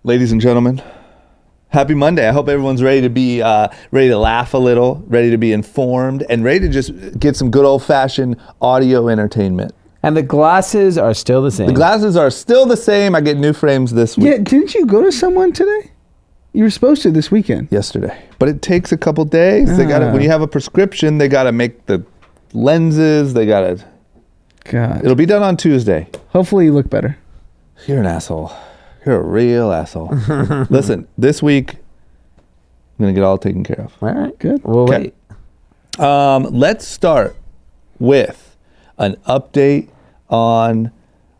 Ladies and gentlemen, happy Monday. I hope everyone's ready to be ready to laugh a little, ready to be informed, and ready to just get some good old-fashioned audio entertainment. And the glasses are still the same. The glasses are still the same. I get new frames this week. Yeah, didn't you go to someone today? You were supposed to this weekend. Yesterday. But it takes a couple days. They gotta, when you have a prescription, they got to make the lenses. They got to... God. It'll be done on Tuesday. Hopefully you look better. You're an asshole. You're a real asshole. Listen, this week, I'm going to get all taken care of. All right. Good. We'll wait. Let's start with an update on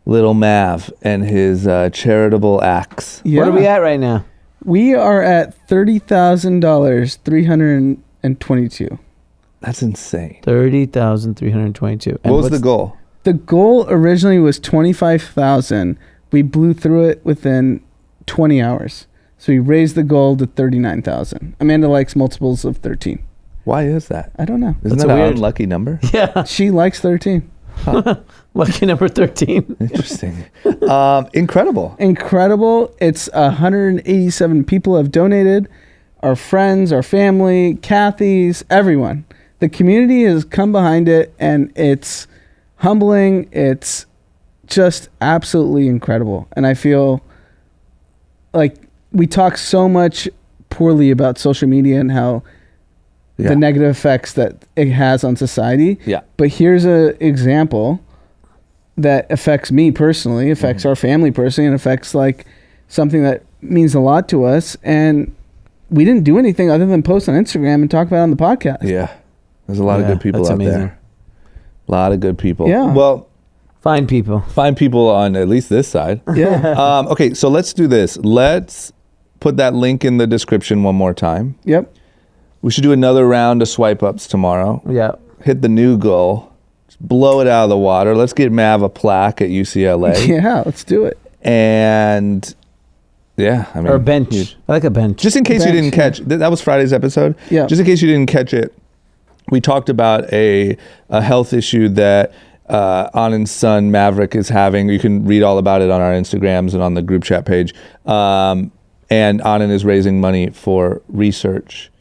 Little Mav and his charitable acts. Yeah. What are we at right now? We are at $30,000, 322. That's insane. 30,322. What was the goal? The goal originally was 25,000. We blew through it within 20 hours. So we raised the goal to 39,000. Amanda likes multiples of 13. Why is that? I don't know. Isn't That's that an weird. unlucky number? Yeah. She likes 13. Lucky number 13. Interesting. Incredible. Incredible. It's 187 people have donated. Our friends, our family, Kathy's, everyone. The community has come behind it, and it's humbling. It's just absolutely incredible. And I feel like we talk so much poorly about social media and how the negative effects that it has on society. Yeah. But here's an example that affects me personally, affects our family personally, and affects like something that means a lot to us. And we didn't do anything other than post on Instagram and talk about it on the podcast. Yeah. There's a lot of good people out there. A lot of good people. Yeah. Well, Fine people. find people on at least this side. Yeah. Okay, so let's do this. Let's put that link in the description one more time. Yep. We should do another round of swipe ups tomorrow. Yeah. Hit the new goal. Just blow it out of the water. Let's get Mav a plaque at UCLA. Yeah, let's do it. And yeah, I mean, Or a bench. huge. I like a bench. Just in case you didn't catch, that was Friday's episode. Yeah. Just in case you didn't catch it, we talked about a health issue that Anand's son Maverick is having. You can read all about it on our Instagrams and on the group chat page. And Anand is raising money for research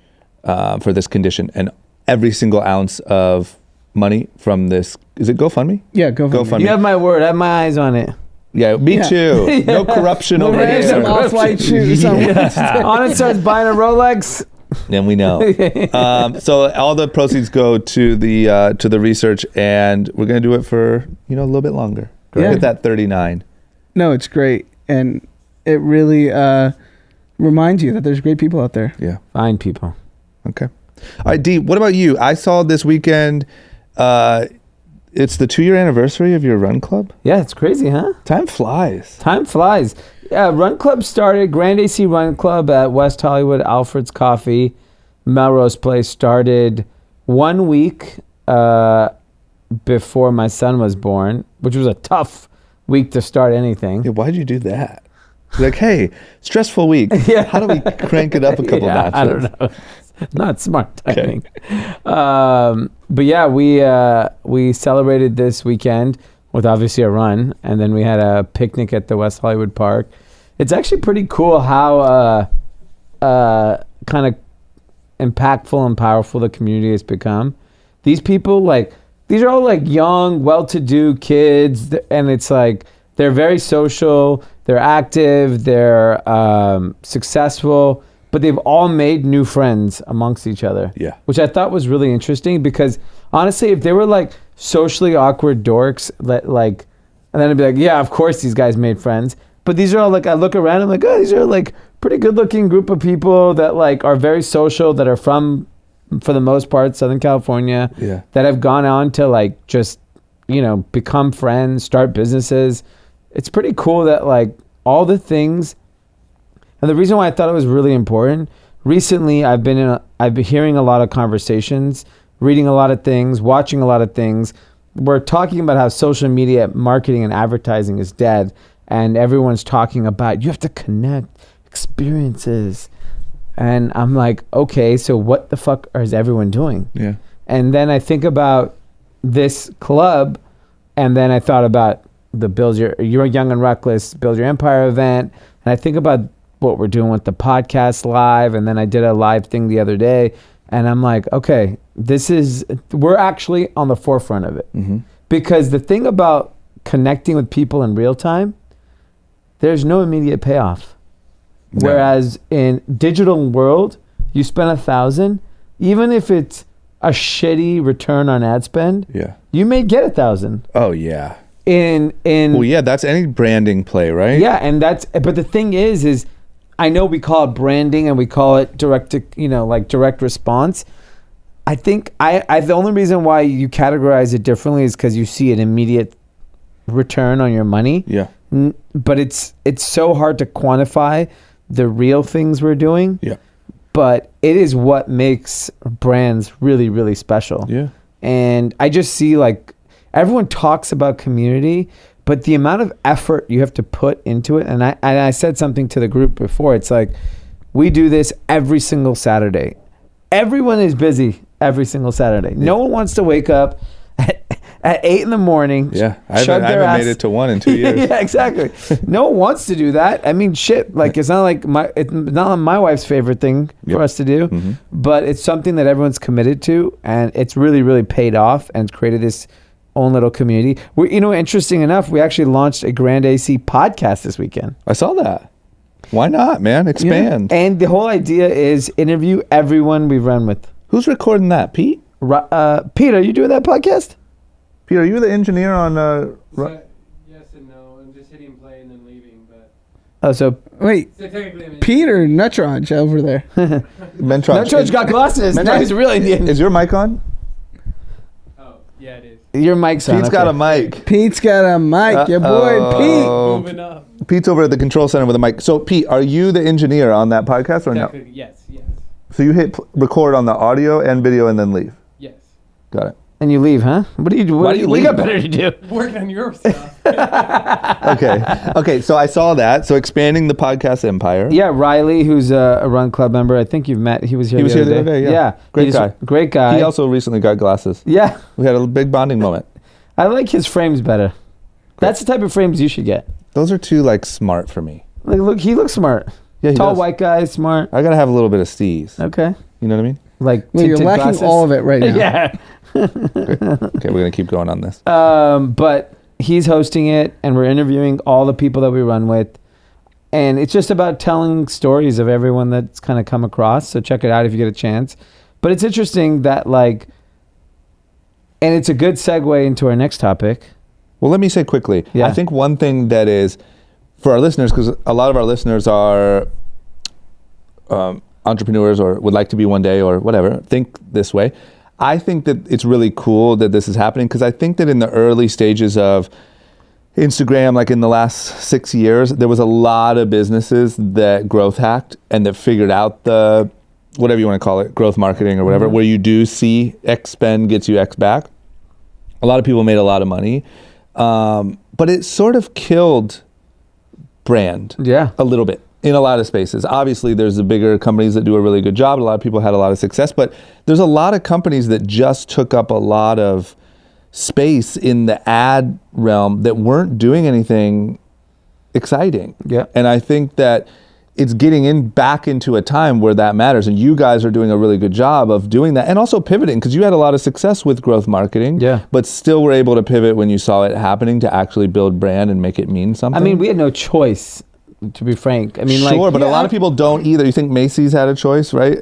for this condition. And every single ounce of money from this, is it GoFundMe? Yeah, GoFundMe. You have my word. I have my eyes on it. Yeah, me too. No corruption over We're here. some off-white shoes on Wednesday. Anand starts buying a Rolex. And we know. So all the proceeds go to the research, and we're gonna do it for a little bit longer. Yeah. Hit that 39. No, it's great. And it really reminds you that there's great people out there. Yeah. Fine people. Okay. All right, Dee. What about you? I saw this weekend. It's the 2-year anniversary of your run club. Yeah, it's crazy, huh? Time flies. Time flies. Yeah, Run Club started, Grand AC Run Club at West Hollywood, Alfred's Coffee, Melrose Place, started 1 week before my son was born, which was a tough week to start anything. Yeah, why'd you do that? Like, hey, stressful week. Yeah. How do we crank it up a couple notches? I don't know. Not smart timing. Okay. But yeah, we celebrated this weekend with obviously a run, and then we had a picnic at the West Hollywood Park. It's actually pretty cool how kind of impactful and powerful the community has become. These people, these are all young, well-to-do kids, and it's they're very social, they're active, they're successful, but they've all made new friends amongst each other. Yeah. Which I thought was really interesting, because honestly, if they were socially awkward dorks, and then I'd be yeah, of course these guys made friends. But these are all I look around, I'm oh, these are pretty good looking group of people that are very social, that are from, for the most part, Southern California. Yeah. That have gone on to just, become friends, start businesses. It's pretty cool that all the things. And the reason why I thought it was really important, recently I've been hearing a lot of conversations, reading a lot of things, watching a lot of things. We're talking about how social media marketing and advertising is dead, and everyone's talking about you have to connect experiences. And I'm okay, so what the fuck is everyone doing? Yeah. And then I think about this club, and then I thought about the You're Young and Reckless, Build Your Empire event. And I think about what we're doing with the podcast live. And then I did a live thing the other day. And I'm like, okay, we're actually on the forefront of it. Mm-hmm. Because the thing about connecting with people in real time, there's no immediate payoff. No. Whereas in digital world, you spend $1,000, even if it's a shitty return on ad spend, Yeah. you may get 1,000. Oh, yeah. Well, yeah, that's any branding play, right? Yeah, and but the thing is I know we call it branding and we call it direct response. I think the only reason why you categorize it differently is because you see an immediate return on your money. Yeah. But it's so hard to quantify the real things we're doing. Yeah. But it is what makes brands really, really special. Yeah. And I just see everyone talks about community, but the amount of effort you have to put into it, and I said something to the group before, it's like, we do this every single Saturday. Everyone is busy every single Saturday. Yeah. No one wants to wake up at 8 in the morning. Yeah, I haven't made it to 1 in 2 years. Yeah, exactly. No one wants to do that. I mean, shit. It's not like my wife's favorite thing for us to do, mm-hmm. but it's something that everyone's committed to, and it's really, really paid off and created this own little community. Interesting enough, we actually launched a Grand AC podcast this weekend. I saw that. Why not, man? Expand. Yeah. And the whole idea is interview everyone we run with. Who's recording that, Pete? Pete, are you doing that podcast? Pete, are you the engineer on... Yes and no. I'm just hitting play and then leaving, but... Oh, so... Wait, So technically I'm Peter Nutronch over there. Nutronch got glasses. Now he's really Indian. Is your mic on? Oh, yeah, it is. Your mic's on. Pete's got a mic. Pete's got a mic. Your boy Moving up. Pete's over at the control center with a mic. So, Pete, are you the engineer on that podcast or no? Technically, yes. So you hit record on the audio and video and then leave? Yes. Got it. And you leave, huh? What do you do? Why do you We leave? got better to do. Working on your stuff. Okay, so I saw that. So expanding the podcast empire. Yeah, Riley, who's a Run Club member. I think you've met. He was here. He was here the other day, yeah. Great guy. Great guy. He also recently got glasses. Yeah. We had a big bonding moment. I like his frames better. That's the type of frames you should get. Those are too smart for me. Look, he looks smart. Yeah, he Tall does. white guy, smart. I gotta have a little bit of steez. Okay. You know what I mean? Well, you're tinted lacking glasses. all of it right now. Yeah. Okay, we're gonna keep going on this. But he's hosting it, and we're interviewing all the people that we run with. And it's just about telling stories of everyone that's kind of come across. So check it out if you get a chance. But it's interesting that and it's a good segue into our next topic. Well, let me say quickly. Yeah. I think one thing that is for our listeners, because a lot of our listeners are entrepreneurs or would like to be one day or whatever, think this way. I think that it's really cool that this is happening because I think that in the early stages of Instagram, like in the last 6 years, there was a lot of businesses that growth hacked and that figured out the, whatever you want to call it, growth marketing or whatever, where you do see X spend gets you X back. A lot of people made a lot of money, but it sort of killed brand a little bit in a lot of spaces. Obviously, there's the bigger companies that do a really good job. A lot of people had a lot of success, but there's a lot of companies that just took up a lot of space in the ad realm that weren't doing anything exciting. Yeah. And I think that it's getting back into a time where that matters. And you guys are doing a really good job of doing that and also pivoting because you had a lot of success with growth marketing, but still were able to pivot when you saw it happening to actually build brand and make it mean something. I mean, we had no choice, to be frank. I mean, sure, but a lot of people don't either. You think Macy's had a choice, right?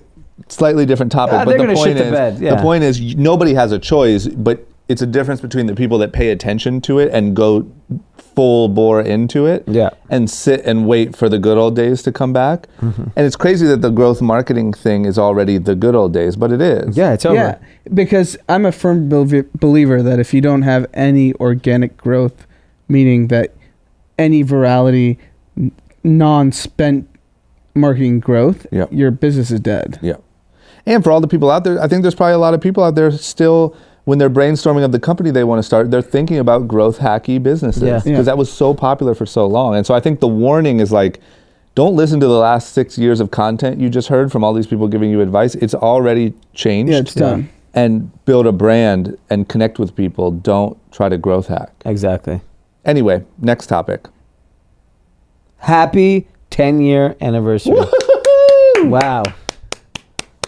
Slightly different topic, but the point is nobody has a choice, but it's a difference between the people that pay attention to it and go full bore into it and sit and wait for the good old days to come back. And it's crazy that the growth marketing thing is already the good old days, but it is. Yeah, it's over. Yeah, because I'm a firm believer that if you don't have any organic growth, meaning that any virality, non-spent marketing growth, your business is dead. Yeah. And for all the people out there, I think there's probably a lot of people out there still, when they're brainstorming of the company they want to start, they're thinking about growth hacky businesses because that was so popular for so long. And so I think the warning is don't listen to the last 6 years of content you just heard from all these people giving you advice. It's already changed. Yeah, it's done. And build a brand and connect with people. Don't try to growth hack. Exactly. Anyway, next topic. Happy 10-year anniversary. Wow.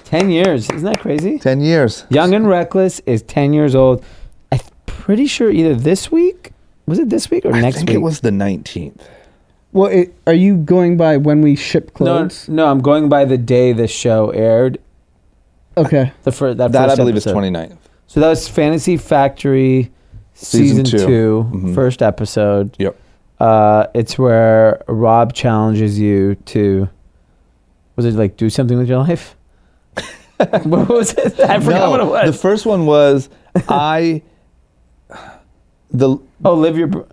10 years. Isn't that crazy? 10 years. Young and Reckless is 10 years old. I'm pretty sure either this week. Was it this week or next week? I think it was the 19th. Well, are you going by when we ship clothes? No, I'm going by the day the show aired. Okay. That first I believe episode. is 29th. So that was Fantasy Factory season 2, first episode. Yep. It's where Rob challenges you to, was it like do something with your life? What was it? I forgot what it was. The first one was the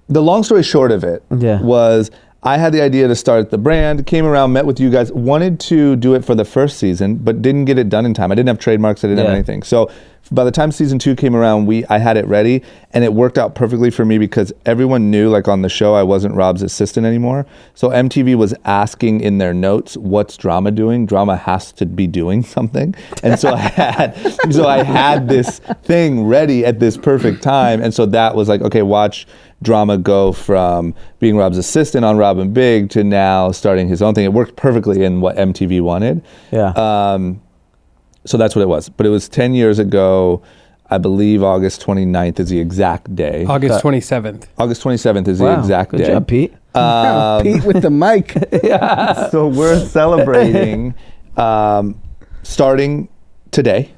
long story short of it was I had the idea to start the brand, came around, met with you guys, wanted to do it for the first season, but didn't get it done in time. I didn't have trademarks, I didn't have anything. So by the time season 2 came around, I had it ready, and it worked out perfectly for me because everyone knew, like on the show, I wasn't Rob's assistant anymore. So MTV was asking in their notes, what's Drama doing? Drama has to be doing something. And so I had this thing ready at this perfect time. And so that was like, okay, watch Drama go from being Rob's assistant on Rob and Big to now starting his own thing. It worked perfectly in what MTV wanted. Yeah. So that's what it was. But it was 10 years ago. I believe August 29th is the exact day. August 27th. August 27th is the exact day. Good job, Pete. Pete with the mic. Yeah. So we're celebrating starting today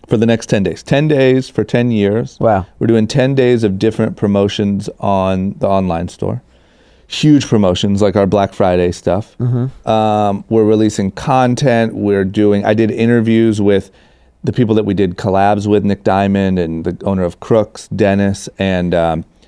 for the next 10 days. 10 days for 10 years. Wow. We're doing 10 days of different promotions on the online store. Huge promotions like our Black Friday stuff. We're releasing content. I did interviews with the people that we did collabs with, Nick Diamond and the owner of Crooks, Dennis, and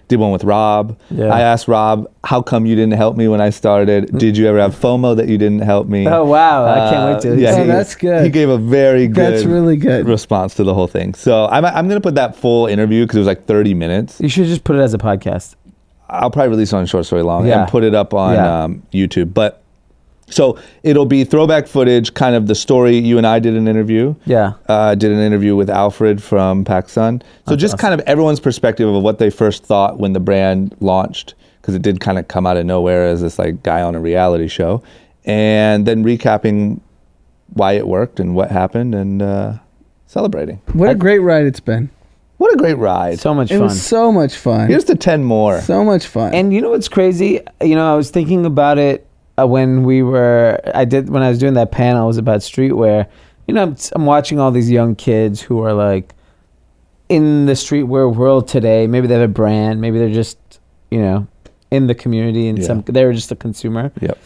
did one with Rob. Yeah. I asked Rob, how come you didn't help me when I started? Did you ever have FOMO that you didn't help me? Oh, wow. I can't wait to. Yeah, that's good. He gave a very good That's really good. response to the whole thing. So I'm going to put that full interview because it was like 30 minutes. You should just put it as a podcast. I'll probably release it on Short Story Long Yeah. and put it up on YouTube. But so it'll be throwback footage, kind of the story. You and I did an interview. Yeah. Did an interview with Alfred from PacSun. So just kind of everyone's perspective of what they first thought when the brand launched, because it did kind of come out of nowhere as this like guy on a reality show, and then recapping why it worked and what happened and celebrating. What a great ride it's been. What a great ride. So much It fun. was so much fun. Here's to 10 more. So much fun. And you know what's crazy? You know, I was thinking about it when I was doing that panel. It was about streetwear. You know, I'm watching all these young kids who are like in the streetwear world today. Maybe they have a brand. Maybe they're just, you know, in the community and they're just a consumer. Yep.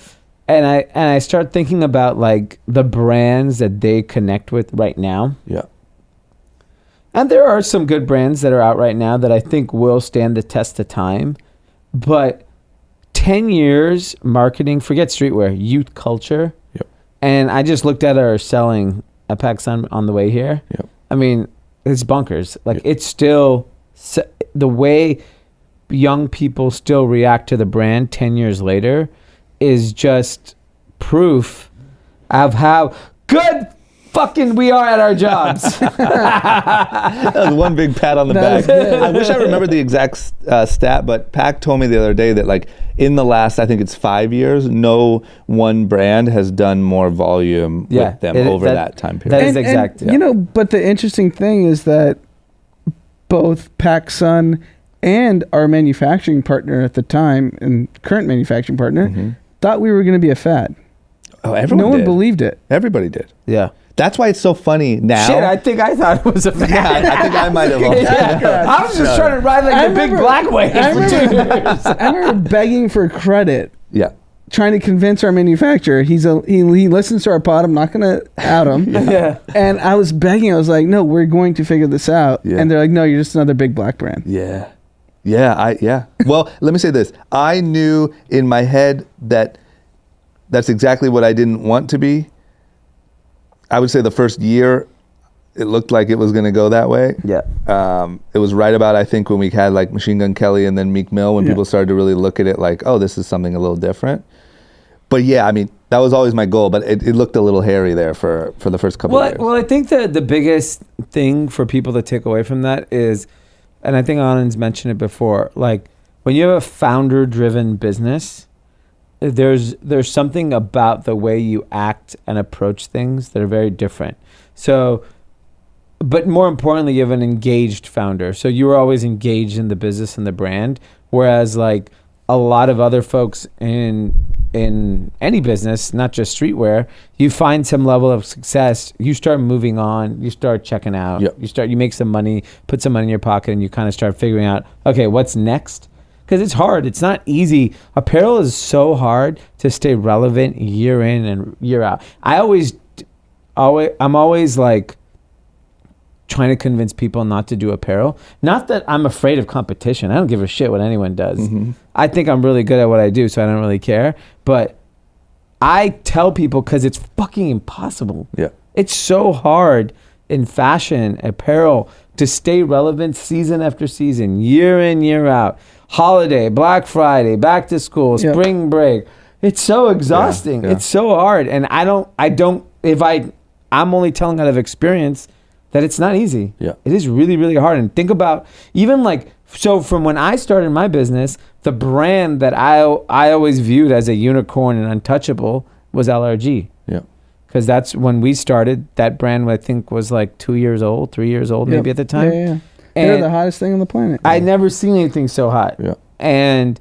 And I start thinking about like the brands that they connect with right now. Yeah. And there are some good brands that are out right now that I think will stand the test of time. But 10 years marketing, forget streetwear, youth culture. Yep. And I just looked at our selling at PacSun on the way here. Yep. I mean, it's bunkers. Like it's still the way young people still react to the brand 10 years later is just proof of how good fucking we are at our jobs. That was one big pat on the back. I wish I remembered the exact stat, but Pac told me the other day that like in the last, I think it's 5 years, no one brand has done more volume with them over that time period. That is exact. You know, but the interesting thing is that both PacSun and our manufacturing partner at the time and current manufacturing partner thought we were going to be a fad. Oh, everyone No one did. believed it. Everybody did. Yeah. That's why it's so funny now. Shit, I think I thought it was a fad. Yeah, I think I might have. I was just trying to ride like the big black wave for 2 years. I remember begging for credit, Yeah. trying to convince our manufacturer. He listens to our pod. I'm not going to out him. Yeah. And I was begging. I was like, no, we're going to figure this out. Yeah. And they're like, no, you're just another big black brand. Yeah. Yeah. Well, let me say this. I knew in my head that that's exactly what I didn't want to be. I would say the first year, it looked like it was going to go that way. Yeah. It was right about, I think, when we had like Machine Gun Kelly and then Meek Mill, when people started to really look at it like, oh, this is something a little different. But yeah, I mean, that was always my goal, but it looked a little hairy there for the first couple of years. Well, I think that the biggest thing for people to take away from that is, and I think Anand's mentioned it before, like when you have a founder-driven business, there's something about the way you act and approach things that are very different. So, but more importantly, you have an engaged founder. So you were always engaged in the business and the brand, whereas like a lot of other folks in any business, not just streetwear, you find some level of success, you start moving on, you start checking out, you make some money, put some money in your pocket, and you kind of start figuring out, okay, what's next? Because it's hard. It's not easy. Apparel is so hard to stay relevant year in and year out. I'm always like trying to convince people not to do apparel. Not that I'm afraid of competition. I don't give a shit what anyone does. Mm-hmm. I think I'm really good at what I do, so I don't really care. But I tell people because it's fucking impossible. Yeah. It's so hard in fashion, apparel, to stay relevant season after season, year in, year out. Holiday, Black Friday, back to school, spring break. It's so exhausting. Yeah. It's so hard. And I'm only telling out of experience that it's not easy. Yeah. It is really, really hard. And think about even like, so from when I started my business, the brand that I always viewed as a unicorn and untouchable was LRG. Yeah. Because that's when we started. That brand, I think, was like 2 years old, 3 years old, maybe at the time. Yeah. They're the hottest thing on the planet. I'd never seen anything so hot. Yeah. And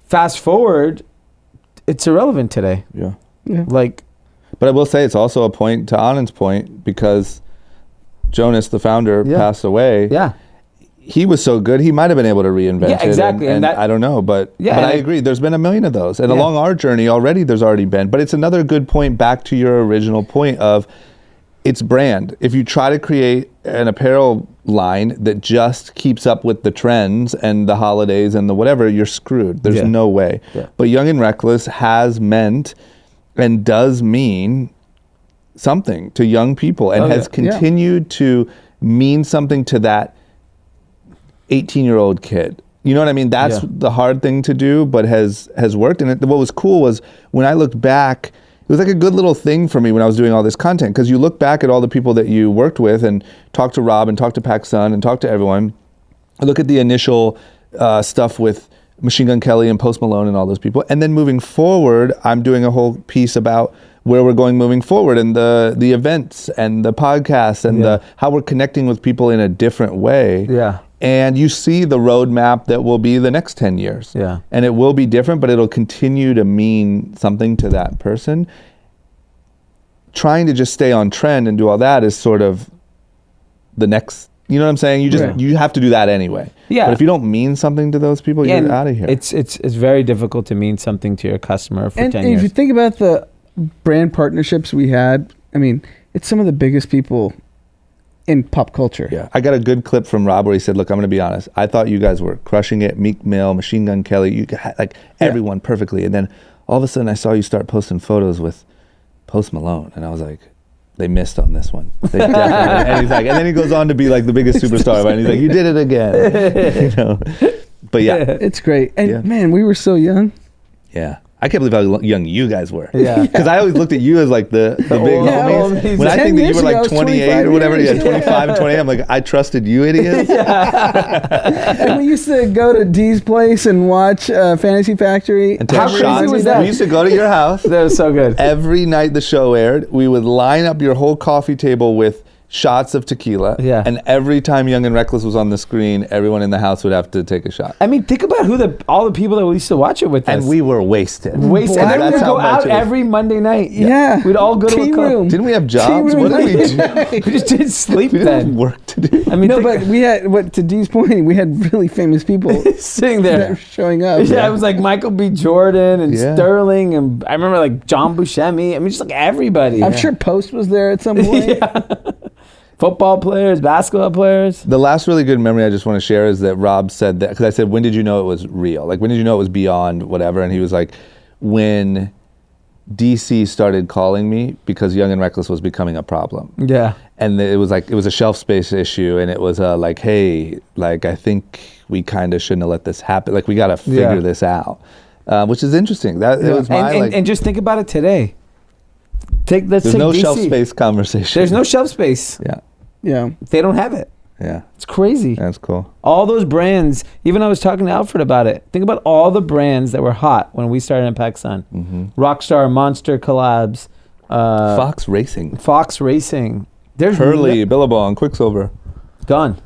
fast forward, it's irrelevant today. Yeah. Like, but I will say it's also a point to Anand's point, because Jonas, the founder, passed away. Yeah. He was so good, he might have been able to reinvent it. Yeah, exactly. And I don't know, but I agree. There's been a million of those. And along our journey already, there's already been. But it's another good point back to your original point of it's brand. If you try to create an apparel line that just keeps up with the trends and the holidays and the whatever, you're screwed. There's no way. Yeah. But Young and Reckless has meant and does mean something to young people and has continued to mean something to that 18-year-old kid. You know what I mean? That's the hard thing to do, but has worked. And what was cool was when I looked back, it was like a good little thing for me when I was doing all this content, because you look back at all the people that you worked with and talked to Rob and talked to PacSun and talked to everyone. I look at the initial stuff with Machine Gun Kelly and Post Malone and all those people. And then moving forward, I'm doing a whole piece about where we're going moving forward and the events and the podcasts and how we're connecting with people in a different way. Yeah. And you see the roadmap that will be the next 10 years. Yeah. And it will be different, but it'll continue to mean something to that person. Trying to just stay on trend and do all that is sort of the next, you know what I'm saying? You have to do that anyway. Yeah. But if you don't mean something to those people, you're out of here. It's very difficult to mean something to your customer for 10 years. And if you think about the brand partnerships we had, I mean, it's some of the biggest people in pop culture. Yeah, I got a good clip from Rob where he said, look, I'm going to be honest. I thought you guys were crushing it. Meek Mill, Machine Gun Kelly, you got like everyone perfectly. And then all of a sudden I saw you start posting photos with Post Malone. And I was like, they missed on this one. They definitely. And he's like, and then he goes on to be like the biggest superstar. And he's like, you did it again. You know? But it's great. And man, we were so young. Yeah. I can't believe how young you guys were. Yeah. Because I always looked at you as like the big homies. When I think that you were like 28 or whatever, 25 and 28, I'm like, I trusted you idiots. And we used to go to Dee's place and watch Fantasy Factory. And take shots. Was that? We used to go to your house. That was so good. Every night the show aired, we would line up your whole coffee table with shots of tequila. Yeah. And every time Young and Reckless was on the screen, everyone in the house would have to take a shot. I mean, think about all the people that we used to watch it with us. And we were wasted. And then we would go out every Monday night. Yeah. We'd all go to a club. Didn't we have jobs? What did we do? We just didn't sleep we then. Didn't have work to do. I mean, but we had, to Dee's point, we had really famous people sitting there. That were showing up. Yeah, it was like Michael B. Jordan and Sterling, and I remember like John Buscemi. I mean, just like everybody. I'm sure Post was there at some point. Football players, basketball players. The last really good memory I just want to share is that Rob said that, because I said, when did you know it was real? Like, when did you know it was beyond whatever? And he was like, when DC started calling me because Young and Reckless was becoming a problem. Yeah. And it was a shelf space issue, and it was like, hey, like, I think we kind of shouldn't have let this happen. Like, we got to figure this out, which is interesting. It was and just think about it today. There's no shelf space conversation. There's no shelf space. Yeah. Yeah. They don't have it. Yeah. It's crazy. That's cool. All those brands, even I was talking to Alfred about it. Think about all the brands that were hot when we started in PacSun. Rockstar, Monster collabs. Fox Racing. Fox Racing. There's Hurley, Billabong, Quicksilver. Gone.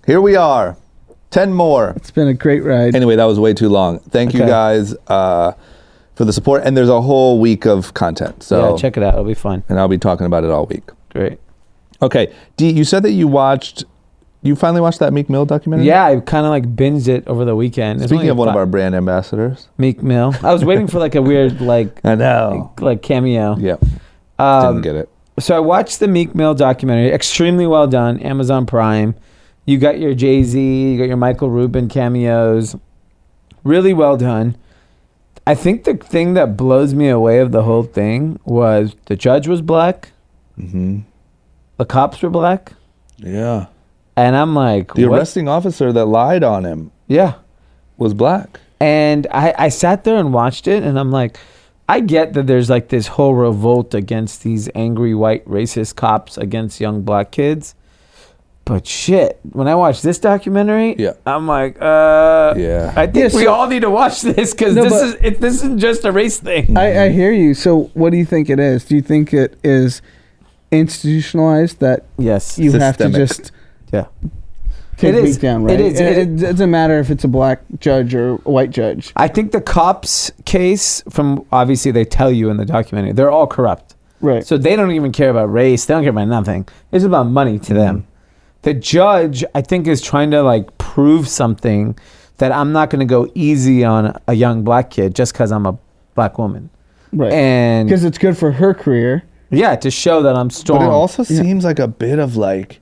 Here we are. 10 more. It's been a great ride. Anyway, that was way too long. Thank you guys for the support. And there's a whole week of content. So yeah, check it out. It'll be fun. And I'll be talking about it all week. Great. Okay. Dee, you said that you finally watched that Meek Mill documentary? Yeah, I kind of like binged it over the weekend. Speaking of one of our brand ambassadors. Meek Mill. I was waiting for like a weird like I know. like cameo. Yeah. Didn't get it. So I watched the Meek Mill documentary. Extremely well done. Amazon Prime. You got your Jay-Z, you got your Michael Rubin cameos. Really well done. I think the thing that blows me away of the whole thing was the judge was black. Mm-hmm. The cops were black. Yeah. And I'm like, the what? arresting officer that lied on him was black. And I sat there and watched it, and I'm like, I get that there's like this whole revolt against these angry white racist cops against young black kids. But shit, when I watched this documentary, I'm like, I think we all need to watch this because this isn't just a race thing. I hear you. So what do you think it is? Do you think it is institutionalized that you have to just take Meek down, right? It doesn't matter if it's a black judge or a white judge. I think the cops case, from obviously they tell you in the documentary, they're all corrupt. Right. So they don't even care about race. They don't care about nothing. It's about money to them. The judge, I think, is trying to like prove something that I'm not going to go easy on a young black kid just because I'm a black woman. Right. And because it's good for her career. Yeah, to show that I'm strong. But it also seems like a bit of like,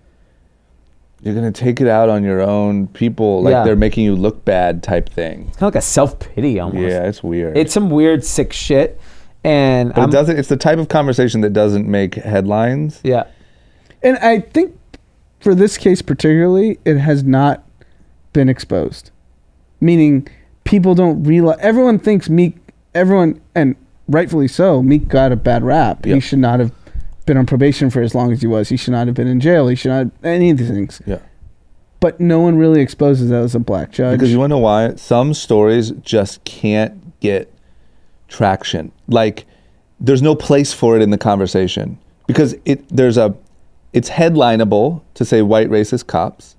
you're going to take it out on your own people. Like they're making you look bad type thing. It's kind of like a self-pity almost. Yeah, it's weird. It's some weird, sick shit. And but it's the type of conversation that doesn't make headlines. Yeah. And I think for this case particularly, it has not been exposed. Meaning people don't realize, everyone thinks Meek, and rightfully so, Meek got a bad rap. He should not have been on probation for as long as he was. He should not have been in jail. He should not have any of these things. Yeah. But no one really exposes that as a black judge. Because you want to know why? Some stories just can't get traction. Like, there's no place for it in the conversation. Because it's headlineable to say white racist cops.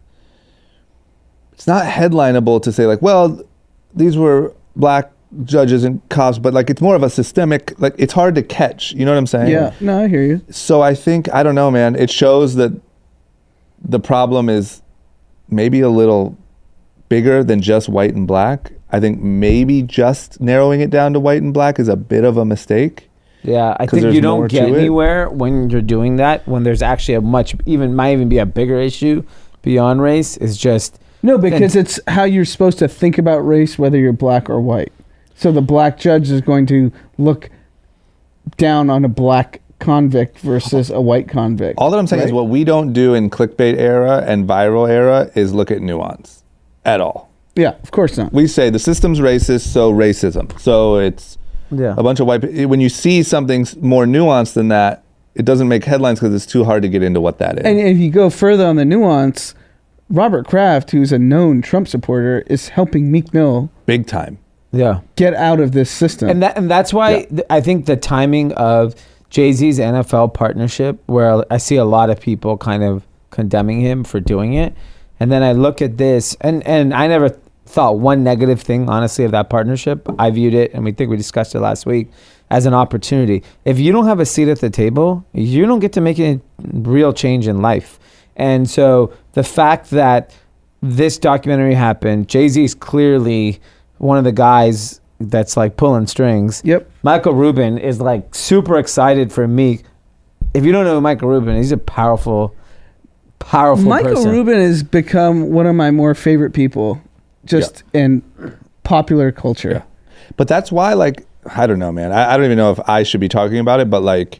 It's not headlineable to say like, well, these were black judges and cops, but like it's more of a systemic, like it's hard to catch. You know what I'm saying? Yeah, no, I hear you. So I think, I don't know, man, it shows that the problem is maybe a little bigger than just white and black. I think maybe just narrowing it down to white and black is a bit of a mistake. Yeah, I think you don't get anywhere when you're doing that, when there's actually a might even be a bigger issue beyond race. Is just no, because it's how you're supposed to think about race, whether you're black or white. So the black judge is going to look down on a black convict versus a white convict. All that I'm saying is what we don't do in clickbait era and viral era is look at nuance at all. Yeah, of course not. We say the system's racist, so racism. So it's a bunch of white people. When you see something more nuanced than that, it doesn't make headlines because it's too hard to get into what that is. And if you go further on the nuance, Robert Kraft, who's a known Trump supporter, is helping Meek Mill big time. Yeah, get out of this system. And that's why I think the timing of Jay-Z's NFL partnership, where I see a lot of people kind of condemning him for doing it, and then I look at this, and I never thought one negative thing, honestly, of that partnership. I viewed it, and we discussed it last week, as an opportunity. If you don't have a seat at the table, you don't get to make a real change in life. And so the fact that this documentary happened, Jay-Z's clearly one of the guys that's like pulling strings. Yep. Michael Rubin is like super excited for Meek. If you don't know Michael Rubin, he's a powerful Michael person. Rubin has become one of my more favorite people just in popular culture. Yeah. But that's why, like, I don't know, man. I don't even know if I should be talking about it, but like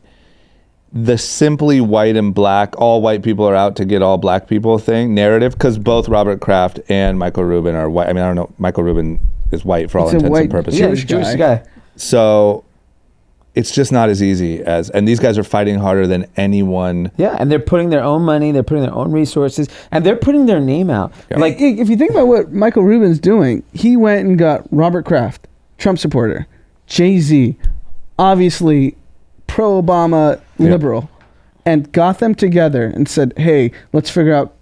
the simply white and black, all white people are out to get all black people thing narrative, because both Robert Kraft and Michael Rubin are white. I mean, I don't know. Michael Rubin is white for all intents and purposes. Yeah, he's a Jewish guy. So it's just not as easy as, and these guys are fighting harder than anyone. Yeah, and they're putting their own money, they're putting their own resources, and they're putting their name out. Yeah. Like, if you think about what Michael Rubin's doing, he went and got Robert Kraft, Trump supporter, Jay-Z, obviously pro-Obama liberal, and got them together and said, hey, let's figure out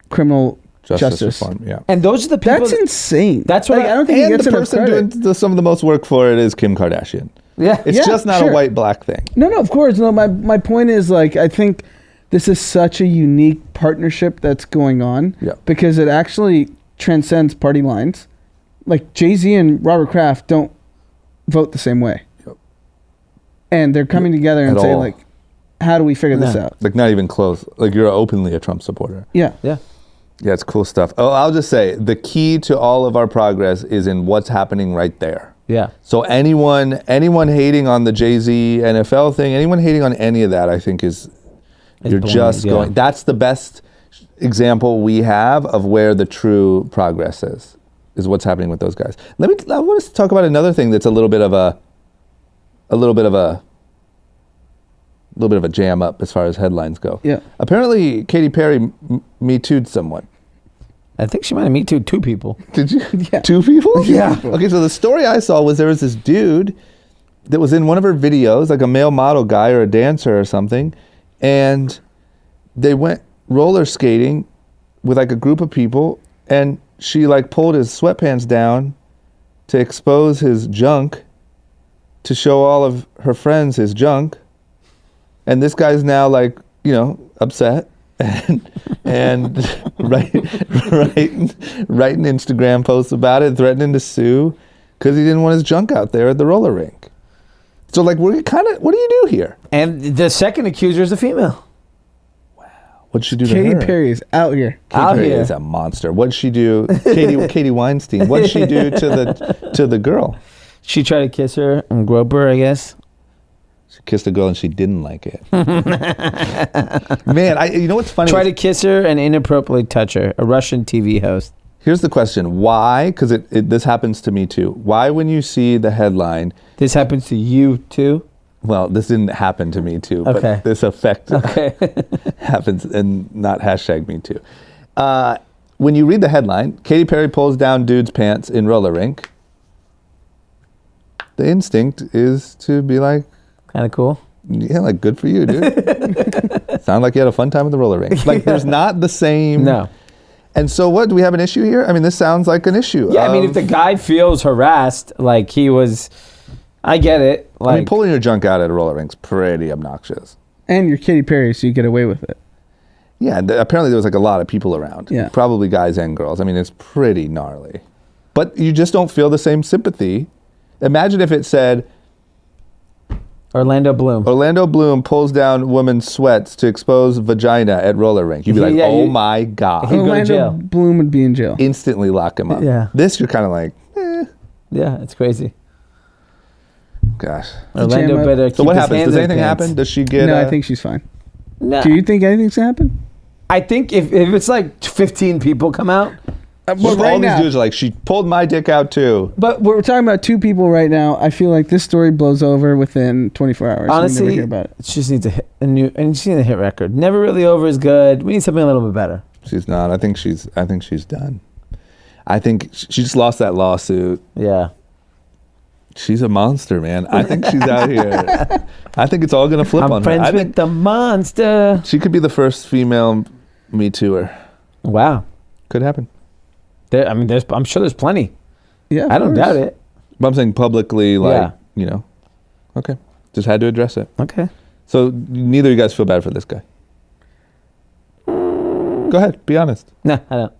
criminal justice. Reform, yeah. And those are the people. That's insane. That's what I don't think he And gets the enough person credit. doing some of the most work for it is Kim Kardashian. Yeah. It's just not a white-black thing. No, of course. No, my point is, like, I think this is such a unique partnership that's going on because it actually transcends party lines. Like, Jay-Z and Robert Kraft don't vote the same way. Yep. And they're coming together and say, like, how do we figure this out? Like, not even close. Like, you're openly a Trump supporter. Yeah. Yeah. Yeah, it's cool stuff. Oh, I'll just say, the key to all of our progress is in what's happening right there. Yeah. So anyone hating on the Jay-Z NFL thing, anyone hating on any of that, I think you're just going. That's the best example we have of where the true progress is what's happening with those guys. I want us to talk about another thing that's a little bit of a jam up as far as headlines go. Yeah. Apparently, Katy Perry Me Too'd someone. I think she might have Me Too two people. Did you? Yeah. 2 people? Yeah. Okay, so the story I saw was there was this dude that was in one of her videos, like a male model guy or a dancer or something, and they went roller skating with like a group of people, and she like pulled his sweatpants down to expose his junk, to show all of her friends his junk, and this guy's now like, upset. and writing Instagram posts about it, threatening to sue because he didn't want his junk out there at the roller rink. So, like, what do you do here? And the second accuser is a female. What'd she do to Katy her? Perry's out here. Katy Perry is a monster. What'd she do? Katie Weinstein. What'd she do to the girl? She tried to kiss her and grope her, I guess. She kissed a girl and she didn't like it. Man, you know what's funny? Try to kiss her and inappropriately touch her. A Russian TV host. Here's the question. Why? Because this happens to me too. Why, when you see the headline... This happens to you too? Well, this didn't happen to me too, Okay. but this effect happens, and not hashtag me too. When you read the headline, Katy Perry pulls down dude's pants in roller rink, the instinct is to be like... Kind of cool. Yeah, like, good for you, dude. Sound like you had a fun time at the roller rink. Like, there's not the same... No. And so what, do we have an issue here? I mean, this sounds like an issue. Yeah, I mean, if the guy feels harassed, like he was... I get it. Like, I mean, pulling your junk out at a roller rink's pretty obnoxious. And you're Katy Perry, so you get away with it. Yeah, apparently there was like a lot of people around. Yeah. Probably guys and girls. I mean, it's pretty gnarly. But you just don't feel the same sympathy. Imagine if it said... Orlando Bloom pulls down woman's sweats to expose vagina at roller rink. You'd be like, oh my God. He'd go to Orlando jail. Bloom would be in jail. Instantly lock him up. Yeah. This, you're kind of like, Yeah, it's crazy. gosh. Orlando jam up. better keep So what his happens? hands Does in anything his pants. happen? Does she get... No, I think she's fine. No. Do you think anything's gonna happen? I think if it's like 15 people come out, Well, all these dudes are like, she pulled my dick out too. But we're talking about 2 people right now. I feel like this story blows over within 24 hours. honestly, We never hear about it. she just needs a new, and she needs a hit record. Never Really Over is good. We need something a little bit better. She's not. I think she's done. I think she just lost that lawsuit. Yeah. She's a monster, man. I think she's out here. I think it's all going to flip I'm on her. friends I with think the monster. she could be the first female Me Too'er. Wow. Could happen. I'm sure there's plenty. Yeah, of I don't course. doubt it. But I'm saying publicly, like, Yeah. Okay. Just had to address it. Okay. So neither of you guys feel bad for this guy. Go ahead. Be honest. No, I don't.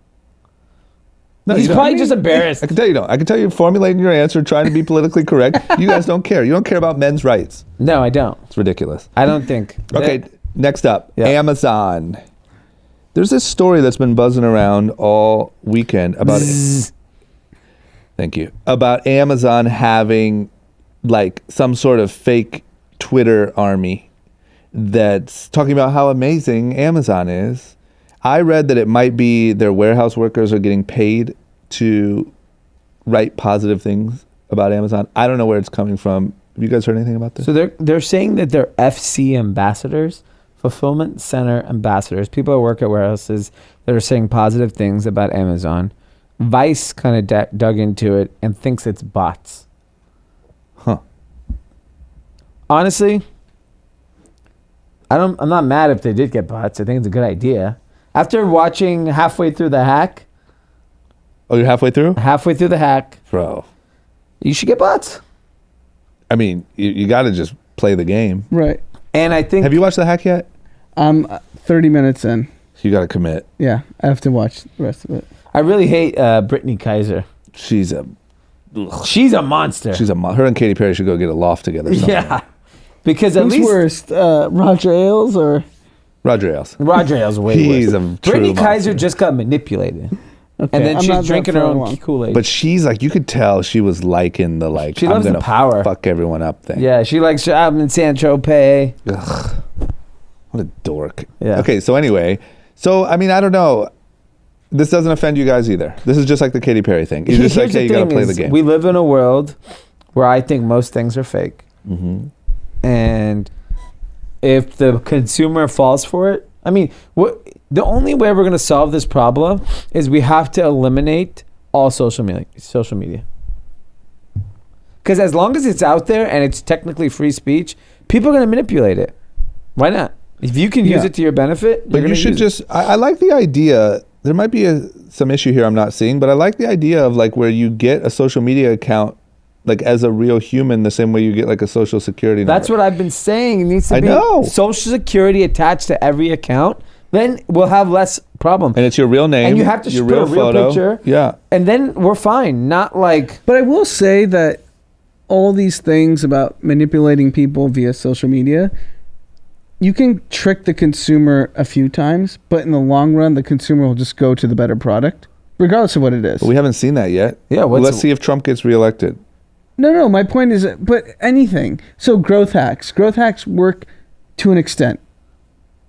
No, He's you don't. probably just embarrassed. I can tell you don't. I can tell you're formulating your answer, trying to be politically correct. You guys don't care. You don't care about men's rights. No, I don't. It's ridiculous. I don't think. Okay, next up, Yeah. Amazon. There's this story that's been buzzing around all weekend about Thank you. About Amazon having like some sort of fake Twitter army that's talking about how amazing Amazon is. I read that it might be their warehouse workers are getting paid to write positive things about Amazon. I don't know where it's coming from. Have you guys heard anything about this? So they're saying that they're FC ambassadors, fulfillment center ambassadors, people who work at warehouses that are saying positive things about Amazon. Vice kind of dug into it and thinks it's bots. Huh. Honestly, I'm not mad if they did get bots. I think it's a good idea. After watching halfway through the hack, Oh, you're halfway through? halfway through the hack, Bro. you should get bots. I mean, you got to just play the game. Right. And I think Have you watched the hack yet? I'm 30 minutes in. You got to commit. Yeah, I have to watch the rest of it. I really hate Brittany Kaiser. She's a She's a monster. her and Katy Perry should go get a loft together. Somewhere. Yeah. Because at Who's least worst, Roger Ailes or? Roger Ailes. Roger Ailes way He's worse. a true Brittany Kaiser monster. just got manipulated. Okay, And then I'm she's not that drinking her far own along. Kool-Aid. But she's like, you could tell she was liking the like. She loves I'm the gonna power. Fuck everyone up thing. Yeah, she likes shopping in San Tropez. Ugh. What a dork. Yeah. Okay, so anyway, I mean, I don't know. This doesn't offend you guys either. This is just like the Katy Perry thing. You just like, Here's hey, the you gotta thing play the is, game. we live in a world where I think most things are fake. Mm-hmm. And if the consumer falls for it, I mean, the only way we're going to solve this problem is we have to eliminate all social media. Because as long as it's out there and it's technically free speech, people are going to manipulate it. Why not? If you can use Yeah. it to your benefit, But you should just. I like the idea. There might be some issue here I'm not seeing, but I like the idea of like where you get a social media account like as a real human, the same way you get like a social security number. That's what I've been saying. It needs to I be know. social security attached to every account. Then we'll have less problem. And it's your real name. And you have to your put a real photo. picture. Yeah. And then we're fine. Not like But I will say that all these things about manipulating people via social media, you can trick the consumer a few times, but in the long run, the consumer will just go to the better product, regardless of what it is. But we haven't seen that yet. Yeah, Well, let's see if Trump gets reelected. No, my point is, but anything. So growth hacks work to an extent.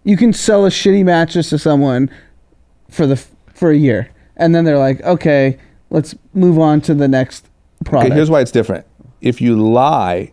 You can sell a shitty mattress to someone for a year, and then they're like, okay, let's move on to the next product. Okay, here's why it's different. If you lie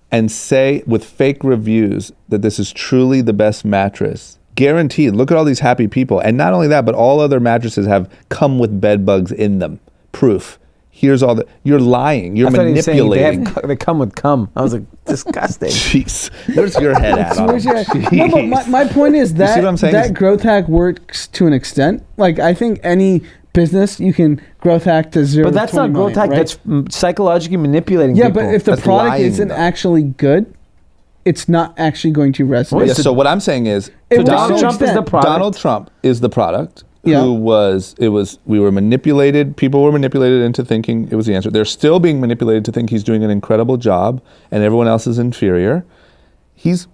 and say with fake reviews that this is truly the best mattress, guaranteed, look at all these happy people. And not only that, but all other mattresses have come with bed bugs in them. Proof. Here's all the, you're lying. You're I thought he was saying manipulating. they come with cum. I was like, disgusting. Jeez. Where's your head at? So where's your- Jeez. no, but my point is see that what I'm saying? that growth hack works to an extent. Like I think any business you can growth hack to 0 But to that's 20 not growth million, hack. right? That's psychologically manipulating Yeah, people. but if the That's product lying, isn't though. actually good, it's not actually going to resonate. Yeah, so what I'm saying is It So works to Donald an Trump is the extent. product. Donald Trump is the product. Yeah. We were manipulated. People were manipulated into thinking it was the answer. They're still being manipulated to think he's doing an incredible job and everyone else is inferior. He's,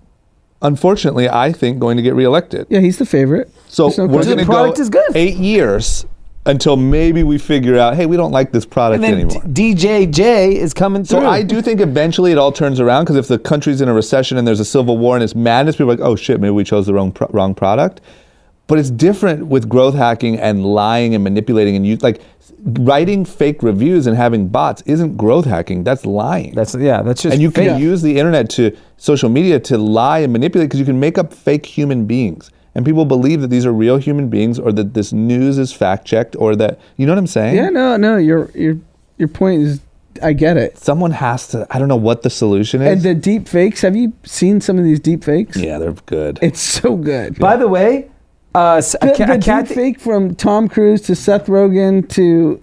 unfortunately, I think, going to get reelected. Yeah, he's the favorite. So There's no we're question. going to The product go is good. 8 years until maybe we figure out, hey, we don't like this product and then anymore. DJJ is coming through. So I do think eventually it all turns around, because if the country's in a recession and there's a civil war and it's madness, people are like, oh shit, maybe we chose the wrong product. But it's different with growth hacking and lying and manipulating and like writing fake reviews and having bots isn't growth hacking. That's lying. That's just and you can fake. use the internet to social media to lie and manipulate, because you can make up fake human beings. And people believe that these are real human beings, or that this news is fact checked, or that, you know what I'm saying? Yeah, no, your point is, I get it. Someone has to, I don't know what the solution is. And the deep fakes, have you seen some of these deep fakes? Yeah, they're good. It's so good. By the way, The deep fake from Tom Cruise to Seth Rogen to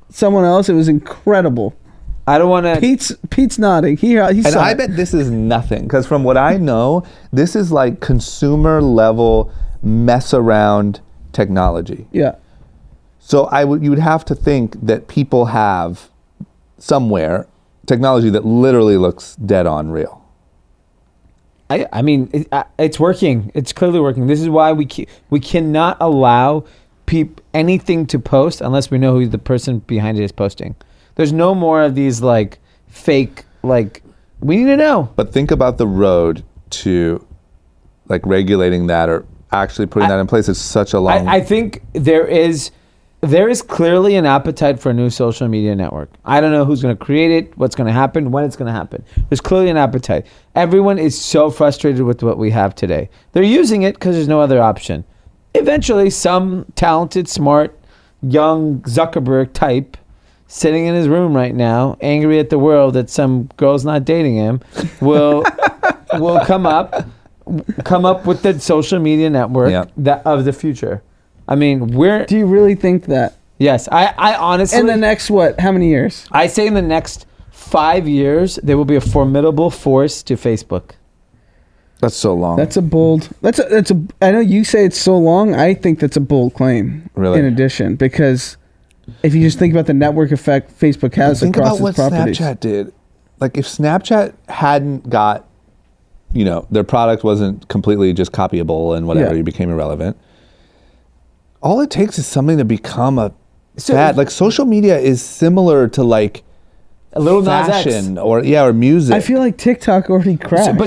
someone else, it was incredible. I don't want to. Pete's nodding. He And saw I it. bet this is nothing, because from what I know, this is like consumer level mess around technology. Yeah. So you would have to think that people have somewhere technology that literally looks dead on real. I mean, it's working. It's clearly working. This is why we cannot allow anything to post unless we know who the person behind it is posting. There's no more of these like fake, like, we need to know. But think about the road to like regulating that or actually putting that in place. It's such a long. I think there is there is clearly an appetite for a new social media network. I don't know who's going to create it, what's going to happen, when it's going to happen. There's clearly an appetite. Everyone is so frustrated with what we have today. They're using it because there's no other option. Eventually, some talented, smart, young Zuckerberg type sitting in his room right now, angry at the world that some girl's not dating him, will come up with the social media network of the future. I mean, do you really think that? Yes, I honestly. In the next how many years? I say in the next 5 years, there will be a formidable force to Facebook. That's so long. That's a bold. I know you say it's so long. I think that's a bold claim. Really? In addition, because if you just think about the network effect Facebook has across its properties. Think about what Snapchat did. Like if Snapchat hadn't got, their product wasn't completely just copyable and whatever, you became irrelevant. All it takes is something to become a fad. Like social media is similar to like a little fashion or music. I feel like TikTok already crashed.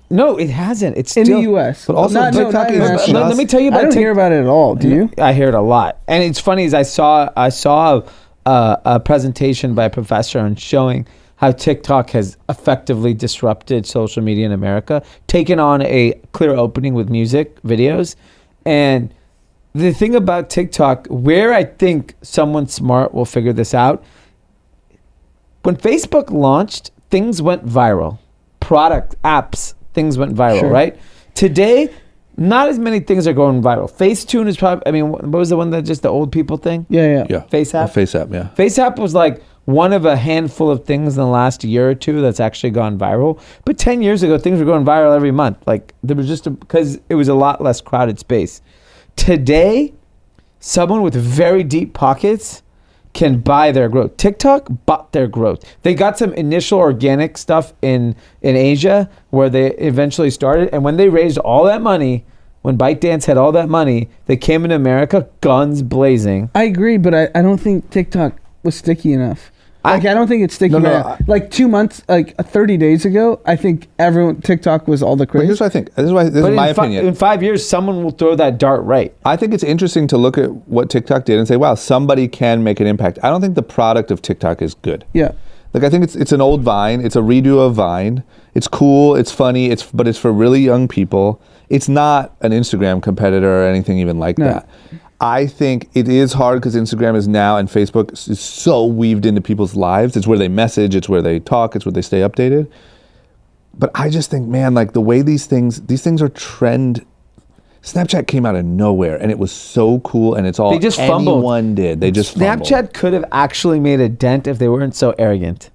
No, it hasn't. It's in still, the U.S. But also TikTok is. Let me tell you about. I don't hear about it at all. Do you? I hear it a lot, and it's funny. Is I saw a presentation by a professor on showing how TikTok has effectively disrupted social media in America, taken on a clear opening with music videos, and the thing about TikTok, where I think someone smart will figure this out, when Facebook launched, things went viral. Product, apps, things went viral, right? Today, not as many things are going viral. Facetune is probably, what was the one that just the old people thing? Yeah. FaceApp? FaceApp, yeah. FaceApp was like one of a handful of things in the last year or two that's actually gone viral. But 10 years ago, things were going viral every month. Like there was because it was a lot less crowded space. Today, someone with very deep pockets can buy their growth. TikTok bought their growth. They got some initial organic stuff in Asia where they eventually started. And when they raised all that money, when ByteDance had all that money, they came into America guns blazing. I agree, but I don't think TikTok was sticky enough. I don't think it's sticky enough. Like 2 months, 30 days ago, I think TikTok was all the craze. Here's what I think. This is my opinion. In 5 years, someone will throw that dart right. I think it's interesting to look at what TikTok did and say, wow, somebody can make an impact. I don't think the product of TikTok is good. Yeah. Like I think it's an old Vine. It's a redo of Vine. It's cool. It's funny. But it's for really young people. It's not an Instagram competitor or anything even like that. I think it is hard because Instagram is now and Facebook is so weaved into people's lives. It's where they message, it's where they talk, it's where they stay updated. But I just think, man, like the way these things are trend. Snapchat came out of nowhere and it was so cool and it's all they just fumbled. Anyone did. They just Snapchat fumbled. could have actually made a dent if they weren't so arrogant.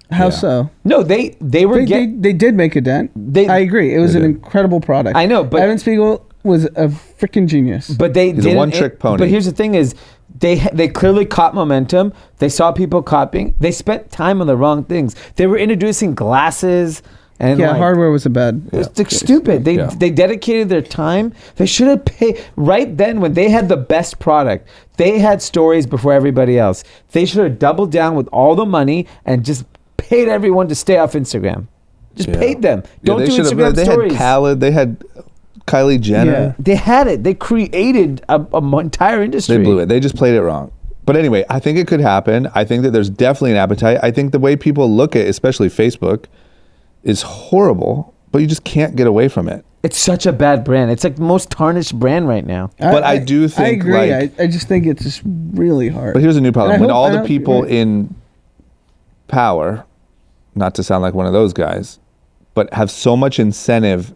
How so? No, they did make a dent. I agree. It was an incredible product. I know, but Evan Spiegel was a freaking genius. But he's a one-trick pony. But here's the thing: is they clearly caught momentum. They saw people copying. They spent time on the wrong things. They were introducing glasses. And hardware was a bad. It's stupid. They dedicated their time. They should have paid right then when they had the best product. They had stories before everybody else. They should have doubled down with all the money and just paid everyone to stay off Instagram. Just paid them. Don't do Instagram stories. They had Khaled. They had Kylie Jenner. Yeah. They had it. They created an entire industry. They blew it. They just played it wrong. But anyway, I think it could happen. I think that there's definitely an appetite. I think the way people look at, especially Facebook, is horrible, but you just can't get away from it. It's such a bad brand. It's like the most tarnished brand right now. I do think I agree. I just think it's just really hard. But here's a new problem. When all the people in power, not to sound like one of those guys, but have so much incentive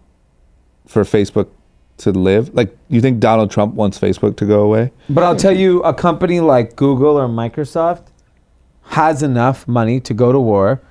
for Facebook to live. Like, you think Donald Trump wants Facebook to go away? But I'll tell you, a company like Google or Microsoft has enough money to go to war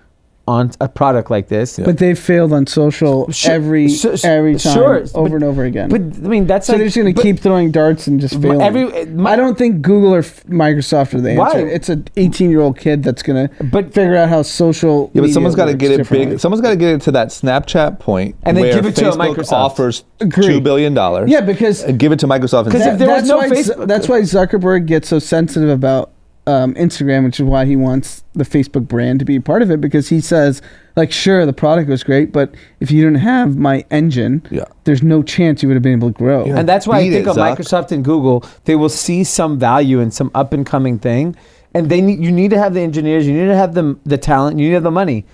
on a product like this. Yeah. But they've failed on social every time, over and over again. But I mean, that's so they're just going to keep throwing darts and just failing. I don't think Google or Microsoft are the answer. Why? It's an 18-year-old kid that's going to figure out how social. Yeah, but someone's got to get it big. Someone's got to get it to that Snapchat point, and then give it to Facebook Microsoft. Offers $2 billion. Yeah, because and give it to Microsoft. Because if there was no Facebook, that's why Zuckerberg gets so sensitive about Instagram, which is why he wants the Facebook brand to be a part of it, because he says, like, sure, the product was great, but if you didn't have my engine, there's no chance you would have been able to grow. And that's why I think of Microsoft and Google, they will see some value in some up and coming thing, and you need to have the engineers, you need to have the talent, you need to have the money.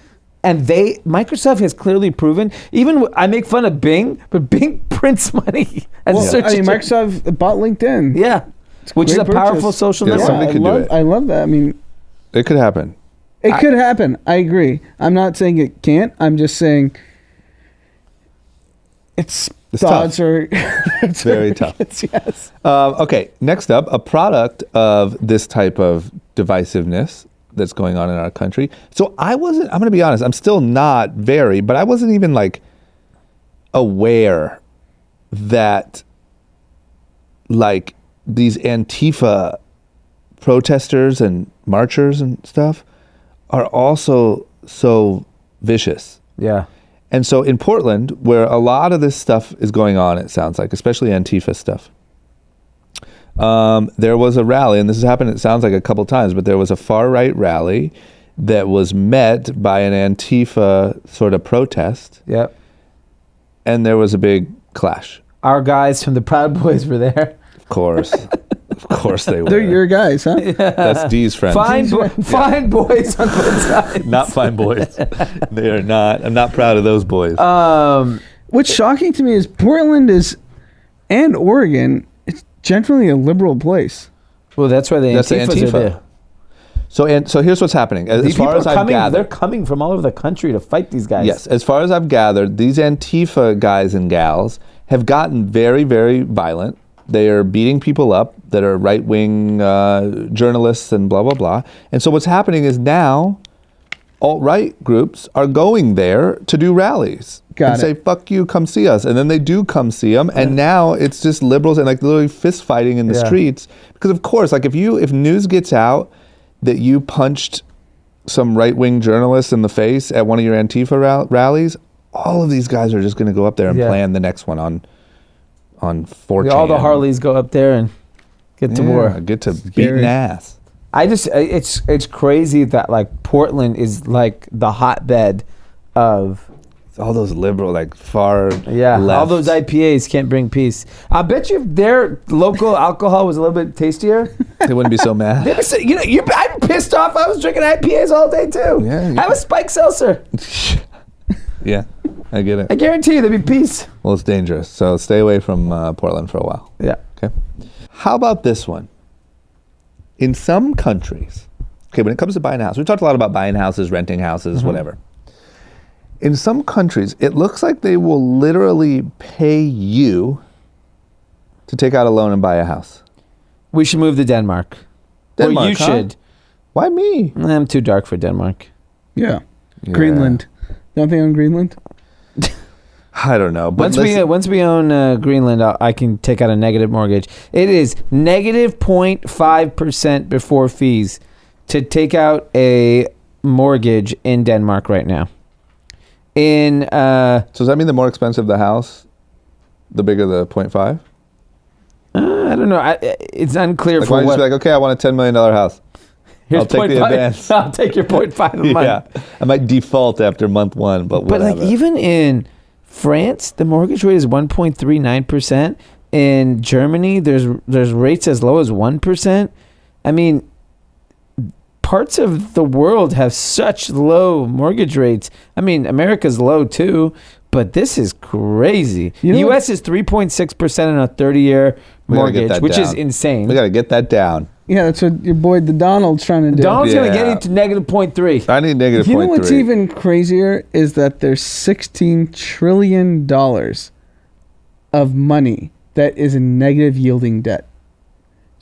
And Microsoft has clearly proven, even I make fun of Bing, but Bing prints money as a search engine. Microsoft bought LinkedIn. Yeah. Which is a powerful social network. I love that. I mean, it could happen. It could happen. I agree. I'm not saying it can't. I'm just saying it's the odds are it's very tough. Yes. Okay. Next up, a product of this type of divisiveness that's going on in our country. So I'm going to be honest, I'm still not but I wasn't even like aware that like these Antifa protesters and marchers and stuff are also so vicious. Yeah. And so in Portland, where a lot of this stuff is going on, it sounds like, especially Antifa stuff, there was a rally, and this has happened, it sounds like a couple times, but there was a far-right rally that was met by an Antifa sort of protest. Yep. And there was a big clash. Our guys from the Proud Boys were there. Of course. Of course they were. They're your guys, huh? Yeah. That's Dee's friends. Fine boys on both sides. Not fine boys. They are not. I'm not proud of those boys. What's shocking to me is Portland and Oregon, it's generally a liberal place. Well, that's why that's the Antifa are there. So here's what's happening. As far as I've gathered, they're coming from all over the country to fight these guys. Yes, as far as I've gathered, these Antifa guys and gals have gotten very, very violent. They are beating people up that are right-wing journalists and blah, blah, blah. And so what's happening is now alt-right groups are going there to do rallies. Say, fuck you, come see us. And then they do come see them. And now it's just liberals and like literally fist fighting in the streets. Because of course, like if news gets out that you punched some right-wing journalist in the face at one of your Antifa rallies, all of these guys are just going to go up there and plan the next one on 4chan. All the Harleys go up there and get to war. Get to beating ass. It's crazy that like Portland is like the hotbed of all those liberal, like far left. All those IPAs can't bring peace. I bet you if their local alcohol was a little bit tastier, they wouldn't be so mad. I'm pissed off. I was drinking IPAs all day too. Yeah, have a spike seltzer. Yeah, I get it. I guarantee you there'd be peace. Well, it's dangerous, so stay away from Portland for a while. Yeah. Okay. How about this one? In some countries, when it comes to buying a house, we talked a lot about buying houses, renting houses, whatever. In some countries, it looks like they will literally pay you to take out a loan and buy a house. We should move to Denmark. Denmark, or you should. Why me? I'm too dark for Denmark. Yeah. Greenland. Don't they own Greenland? I don't know. But once we own Greenland, I can take out a negative mortgage. It is negative 0.5% before fees to take out a mortgage in Denmark right now. So does that mean the more expensive the house, the bigger the 0.5? I don't know. It's unclear like for why what. Just be like, okay, I want a $10 million house. I'll take the advance. I'll take your 0.5 a month. Yeah, I might default after month one, but whatever. But like even in France, the mortgage rate is 1.39%. In Germany, there's rates as low as 1%. I mean, parts of the world have such low mortgage rates. I mean, America's low too, but this is crazy. The U.S. is 3.6% on a 30-year mortgage, which is insane. We got to get that down. Yeah, that's what your boy the Donald's trying to do. Donald's going to get you to negative 0.3. I need negative 0.3. You know what's even crazier is that there's $16 trillion of money that is in negative yielding debt.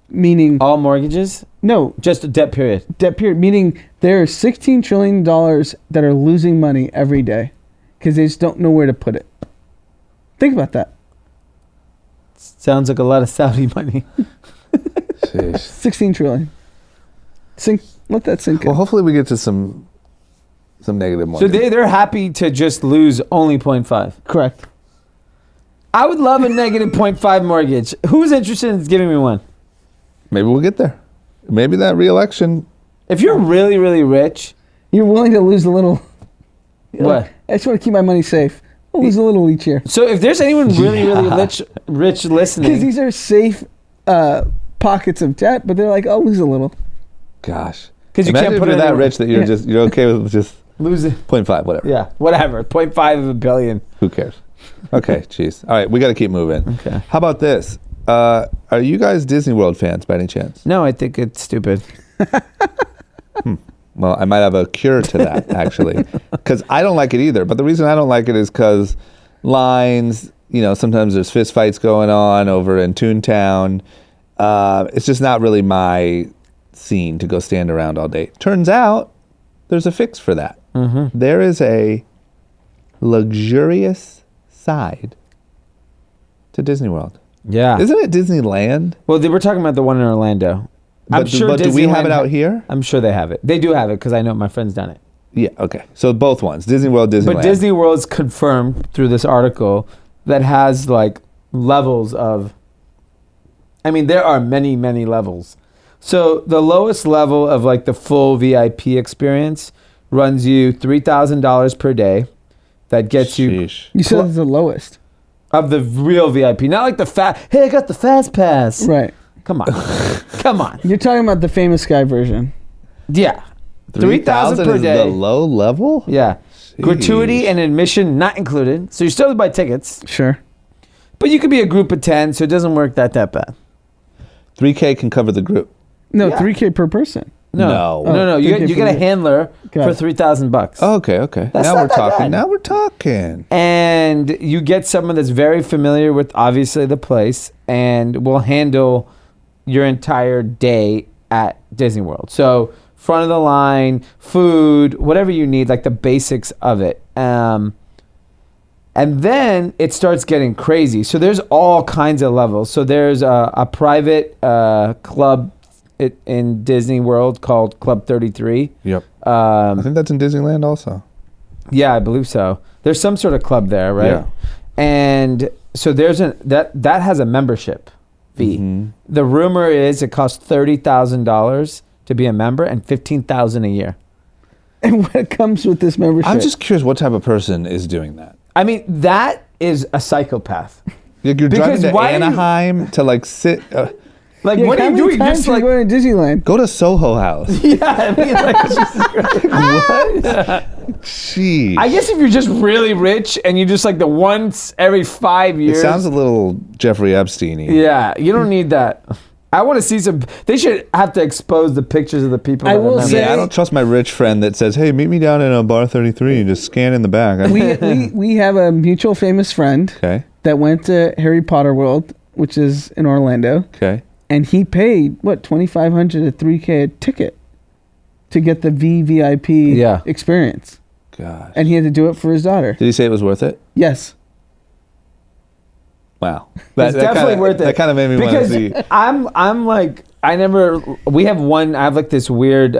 Meaning... all mortgages? No. Just a debt period. Debt period. Meaning there are $16 trillion that are losing money every day because they just don't know where to put it. Think about that. Sounds like a lot of Saudi money. 16 trillion. Let that sink in. Well, hopefully we get to some negative money. So they're happy to just lose only 0.5. Correct. I would love a negative 0.5 mortgage. Who's interested in giving me one? Maybe we'll get there. Maybe that re-election. If you're really, really rich, You're willing to lose a little. what? I just want to keep my money safe. I'll lose a little each year. So if there's anyone really, really rich Because listening, these are safe pockets of debt, but they're like, I'll lose a little. Gosh. because you Imagine can't if put you're it that anywhere. rich that you're okay with just Lose it. 0.5, whatever. Yeah, whatever. 0.5 of a billion. Who cares? Okay, jeez. All right, we got to keep moving. Okay. How about this? Are you guys Disney World fans by any chance? No, I think it's stupid. Well, I might have a cure to that, actually. Because I don't like it either. But the reason I don't like it is because lines, sometimes there's fist fights going on over in Toontown. It's just not really my scene to go stand around all day. Turns out there's a fix for that. Mm-hmm. There is a luxurious side to Disney World. Yeah. Isn't it Disneyland? Well, we're talking about the one in Orlando. I'm sure But do we have Disneyland it out here? I'm sure they have it. They do have it because I know my friend's done it. Yeah, okay. So both ones, Disney World, Disneyland. But Disney World's confirmed through this article that has like levels of. I mean, there are many, many levels. So the lowest level of like the full VIP experience runs you $3,000 per day. That gets you Sheesh. You said it's the lowest. of the real VIP, not like the Hey, I got the fast pass. Right. Come on, come on. You're talking about the famous guy version. Yeah, 3,000 per is day. the low level? Yeah. Gratuity and admission not included. So you still have to buy tickets. Sure. But you could be a group of 10, so it doesn't work that bad. 3K can cover the group. No, Yeah. $3K per person. No. No. You 3K get per a day. handler Got for it. $3,000. Oh, okay. That's Now not we're that talking. bad. Now we're talking. And you get someone that's very familiar with obviously the place and will handle your entire day at Disney World. So front of the line, food, whatever you need, like the basics of it. And then it starts getting crazy. So there's all kinds of levels. So there's a private club in Disney World called Club 33. Yep. I think that's in Disneyland also. Yeah, I believe so. There's some sort of club there, right? Yeah. And so there's that has a membership fee. Mhm. The rumor is it costs $30,000 to be a member and $15,000 a year. And what comes with this membership? I'm just curious what type of person is doing that. I mean, that is a psychopath. Like you're Because driving to why are you- Anaheim to like sit. Like, Yeah, what how are you many doing? times Just are you like, going to Disneyland? Go to Soho House. yeah, I mean, like, what? Jeez. I guess if you're just really rich and you just like the once every 5 it years. sounds a little Jeffrey Epstein-y. Yeah, you don't need that. I want to see some. They should have to expose the pictures of the people. I that are will members. say- Yeah, I don't trust my rich friend that says, "Hey, meet me down in bar 33 and just scan in the back." We have a mutual famous friend Okay. that went to Harry Potter World, which is in Orlando, Okay. and he paid $2,500 to $3K a ticket to get the VVIP Yeah. experience, Gosh. and he had to do it for his daughter. Did he say it was worth it? Yes. Wow. It's definitely worth it. That kind of made me want to because see. I'm like I have like this weird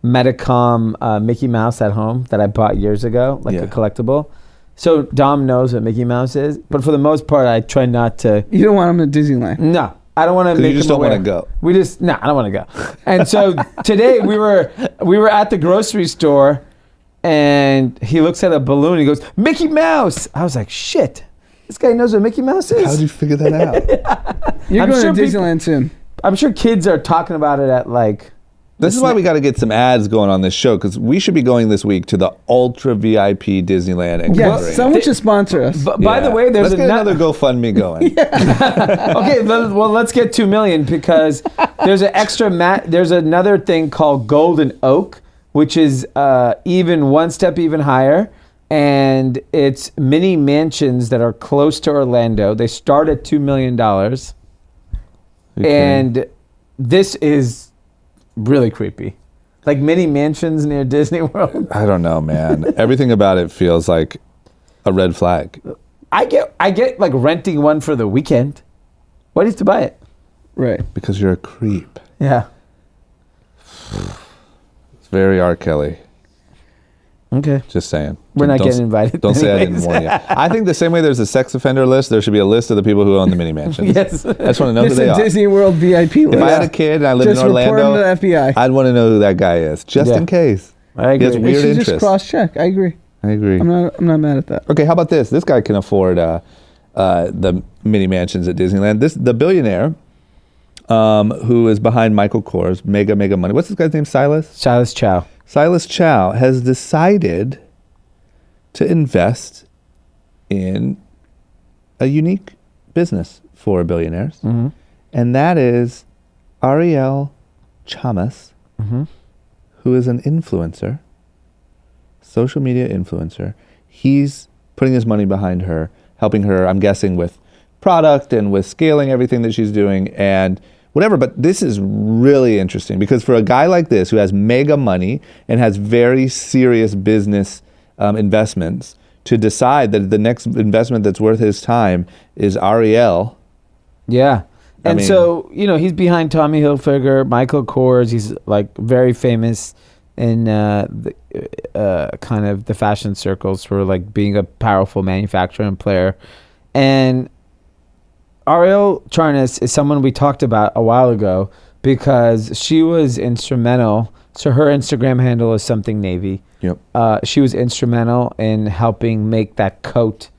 Metacom Mickey Mouse at home that I bought years ago, like Yeah. a collectible. So Dom knows what Mickey Mouse is, but for the most part, I try not to. You don't want him at Disneyland. No, I don't want to 'Cause make you just him don't wanna aware. go. I don't want to go. And so today we were at the grocery store, and he looks at a balloon. He goes, "Mickey Mouse." I was like, "Shit, this guy knows what Mickey Mouse is." How'd you figure that out? You're I'm going sure to Disneyland soon. I'm sure kids are talking about it at like. This is why we got to get some ads going on this show, because we should be going this week to the ultra VIP Disneyland and Yes, catering. someone should sponsor us. By the way, there's Let's get another GoFundMe going. Okay, well, let's get 2 million because there's an extra there's another thing called Golden Oak, which is even one step even higher, and it's mini mansions that are close to Orlando. They start at $2 million, and this is really creepy. Like mini mansions near Disney World. I don't know, man. Everything about it feels like a red flag. I get like renting one for the weekend. Why do you have to buy it? Right. Because you're a creep. Yeah. It's very R. Kelly. Okay. Just saying. We're not Don't- getting invited. Don't say I didn't anyways. warn you. I think the same way there's a sex offender list, there should be a list of the people who own the mini mansions. Yes. I just want to know who There's they a are. Disney World VIP list. If I had a kid and I lived Just in report Orlando, him to the FBI. I'd want to know who that guy is, just Yeah. in case. I He has agree. They weird should just interests. cross-check. I agree. I agree. I'm not mad at that. Okay, how about this? This guy can afford the mini mansions at Disneyland. The billionaire who is behind Michael Kors, mega money. What's this guy's name? Silas Chow. Silas Chow has decided to invest in a unique business for billionaires, Mm-hmm. and that is Arielle Charnas, Mm-hmm. who is an influencer, social media influencer. He's putting his money behind her, helping her, I'm guessing, with product and with scaling everything that she's doing and whatever. But this is really interesting because for a guy like this who has mega money and has very serious business investments, to decide that the next investment that's worth his time is Arielle. Yeah. I And mean- so, he's behind Tommy Hilfiger, Michael Kors. He's like very famous in the kind of the fashion circles for like being a powerful manufacturer and player. And Arielle Charnas is someone we talked about a while ago because she was instrumental. So her Instagram handle is something Navy. Yep. She was instrumental in helping make that coat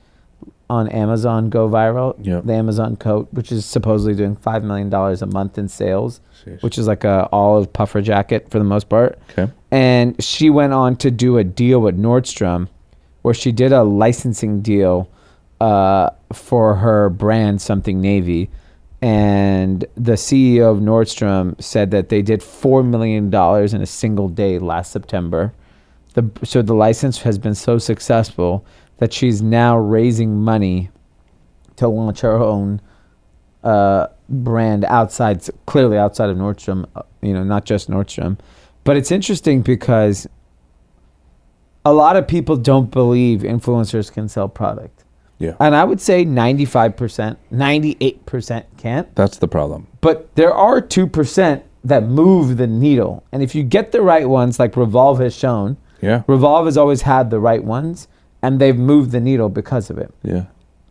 on Amazon go viral. Yep. The Amazon coat, which is supposedly doing $5 million a month in sales, Sheesh. which is like a olive puffer jacket for the most part. Okay. And she went on to do a deal with Nordstrom where she did a licensing deal for her brand, Something Navy. And the CEO of Nordstrom said that they did $4 million in a single day last September. So the license has been so successful that she's now raising money to launch her own brand clearly outside of Nordstrom, not just Nordstrom. But it's interesting because a lot of people don't believe influencers can sell product. Yeah. And I would say 95%, 98% can't. That's the problem. But there are 2% that move the needle. And if you get the right ones, like Revolve has shown, Yeah. Revolve has always had the right ones, and they've moved the needle because of it. Yeah.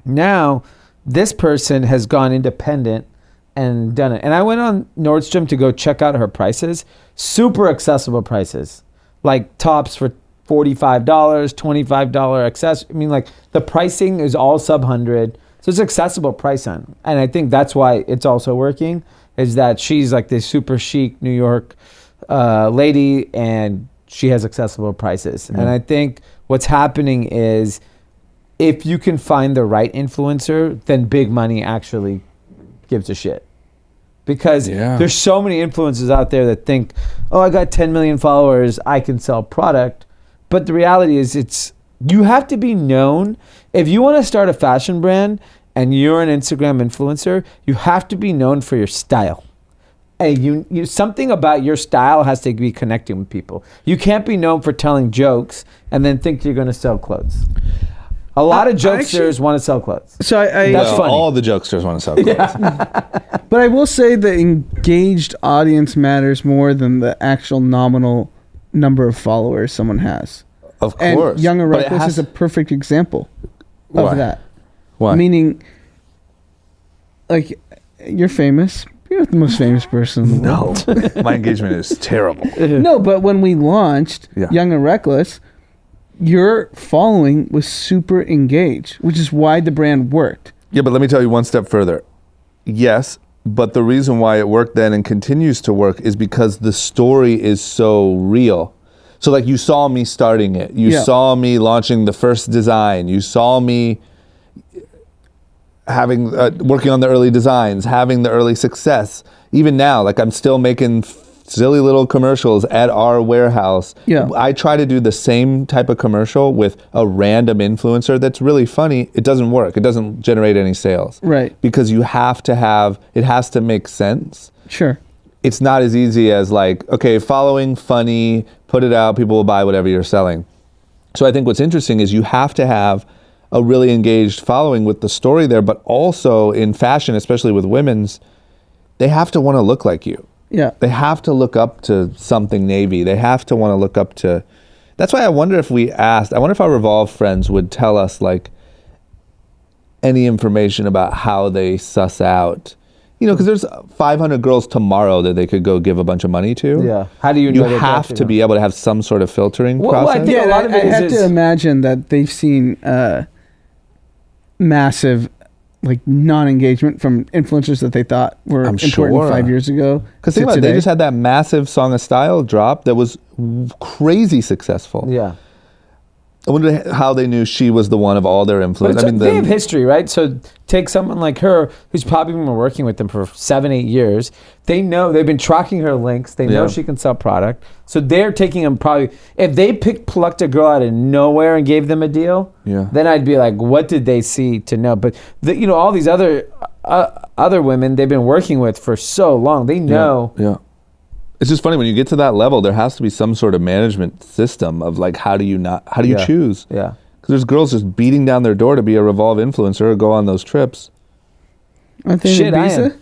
Now, this person has gone independent and done it. And I went on Nordstrom to go check out her prices. Super accessible prices. Like tops for $45, $25 access. I mean, like the pricing is all sub 100. So it's accessible price on. And I think that's why it's also working, is that she's like this super chic New York lady and she has accessible prices. Yeah. And I think what's happening is if you can find the right influencer, then big money actually gives a shit. Because Yeah. there's so many influencers out there that think, oh, I got 10 million followers, I can sell product. But the reality is you have to be known. If you want to start a fashion brand and you're an Instagram influencer, you have to be known for your style. And you something about your style has to be connecting with people. You can't be known for telling jokes and then think you're going to sell clothes. A lot of jokesters want to sell clothes. So I That's funny. All the jokesters want to sell clothes. but I will say the engaged audience matters more than the actual nominal number of followers someone has. Of And course. Young and But it Reckless has- is a perfect example of Why? that. Why? Meaning, like, you're famous. You're the most famous person in the world. No. My engagement is terrible. No, but when we launched Yeah. Young and Reckless, your following was super engaged, which is why the brand worked. Yeah, but let me tell you one step further. Yes, but the reason why it worked then and continues to work is because the story is so real. So like you saw me starting it. You Yeah. saw me launching the first design. You saw me having working on the early designs, having the early success. Even now, like I'm still making silly little commercials at our warehouse. Yeah. I try to do the same type of commercial with a random influencer that's really funny. It doesn't work. It doesn't generate any sales. Right. Because you have to have, it has to make sense. Sure. It's not as easy as like, okay, following, funny, put it out, people will buy whatever you're selling. So I think what's interesting is you have to have a really engaged following with the story there, but also in fashion, especially with women's, they have to want to look like you. Yeah. They have to look up to something Navy. They have to want to look up to That's why I wonder if I wonder if our Revolve friends would tell us like any information about how they suss out, because there's 500 girls tomorrow that they could go give a bunch of money to. Yeah. How do you You know they're have talking to be able to have some sort of filtering Well, I process. think a lot of it I is- have to imagine that they've seen massive like non-engagement from influencers that they thought were I'm important sure. 5 years ago. Because to think about it, today. they just had that massive Song of Style drop that was crazy successful. Yeah. I wonder how they knew she was the one of all their But influence. it's, they have history, right? So take someone like her, who's probably been working with them for 7-8 years. They know, they've been tracking her links. They know Yeah. she can sell product. So they're taking them probably, if they plucked a girl out of nowhere and gave them a deal, Yeah. then I'd be like, what did they see to know? But all these other women they've been working with for so long, they know. Yeah. It's just funny when you get to that level, there has to be some sort of management system of like, how do you Yeah. choose? Yeah. Because there's girls just beating down their door to be a Revolve influencer or go on those trips. Aren't they in Shit, I Ibiza? am.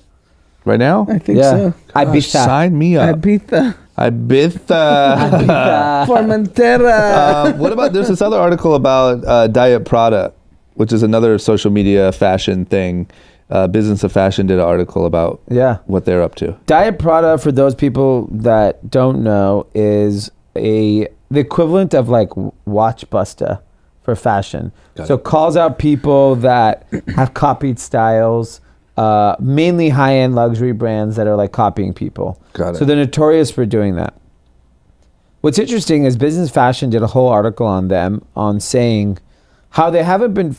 Right now? I think Yeah. so. I Gosh, beat that. sign me up. Ibiza. Ibiza. Formentera. What about, there's this other article about Diet Prada, which is another social media fashion thing. Business of Fashion did an article about Yeah. what they're up to. Diet Prada, for those people that don't know, is the equivalent of like Watch Busta for fashion. Got So it. calls out people that have copied styles, mainly high-end luxury brands that are like copying people. Got it. So they're notorious for doing that. What's interesting is Business Fashion did a whole article on them on saying how they haven't been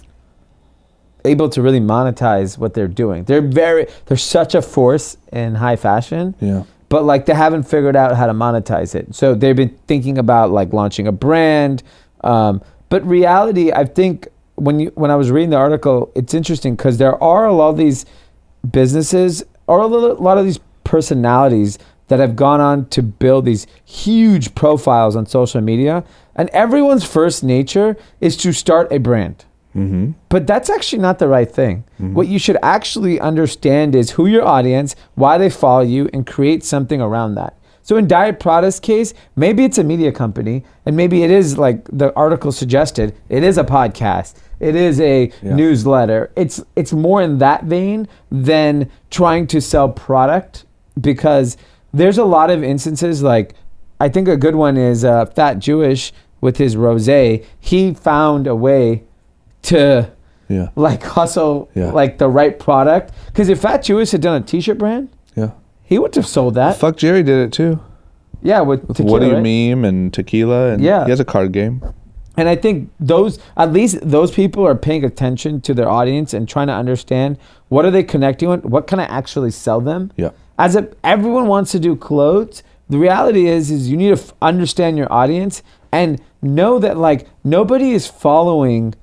able to really monetize what they're doing. They're such a force in high fashion, Yeah. but like they haven't figured out how to monetize it. So they've been thinking about like launching a brand. But reality, I think when I was reading the article, it's interesting because there are a lot of these businesses or a lot of these personalities that have gone on to build these huge profiles on social media, and everyone's first nature is to start a brand. Mm-hmm. But that's actually not the right thing. What you should actually understand is who your audience, why they follow you, and create something around that. So in Diet Prada's case, maybe it's a media company, and maybe it is like the article suggested, it is a podcast, it is a newsletter. It's more in that vein than trying to sell product, because there's a lot of instances, like I think a good one is Fat Jewish with his rosé. He found a way to like hustle like the right product, because if Fat Jewish had done a t-shirt brand, he would have sold that. Fuck Jerry did it too. Yeah, with tequila, What Do You right? Meme and tequila, and Yeah. he has a card game. And I think at least those people are paying attention to their audience and trying to understand what are they connecting with, what can I actually sell them. Yeah. Everyone wants to do clothes, the reality is you need to understand your audience and know that like nobody is following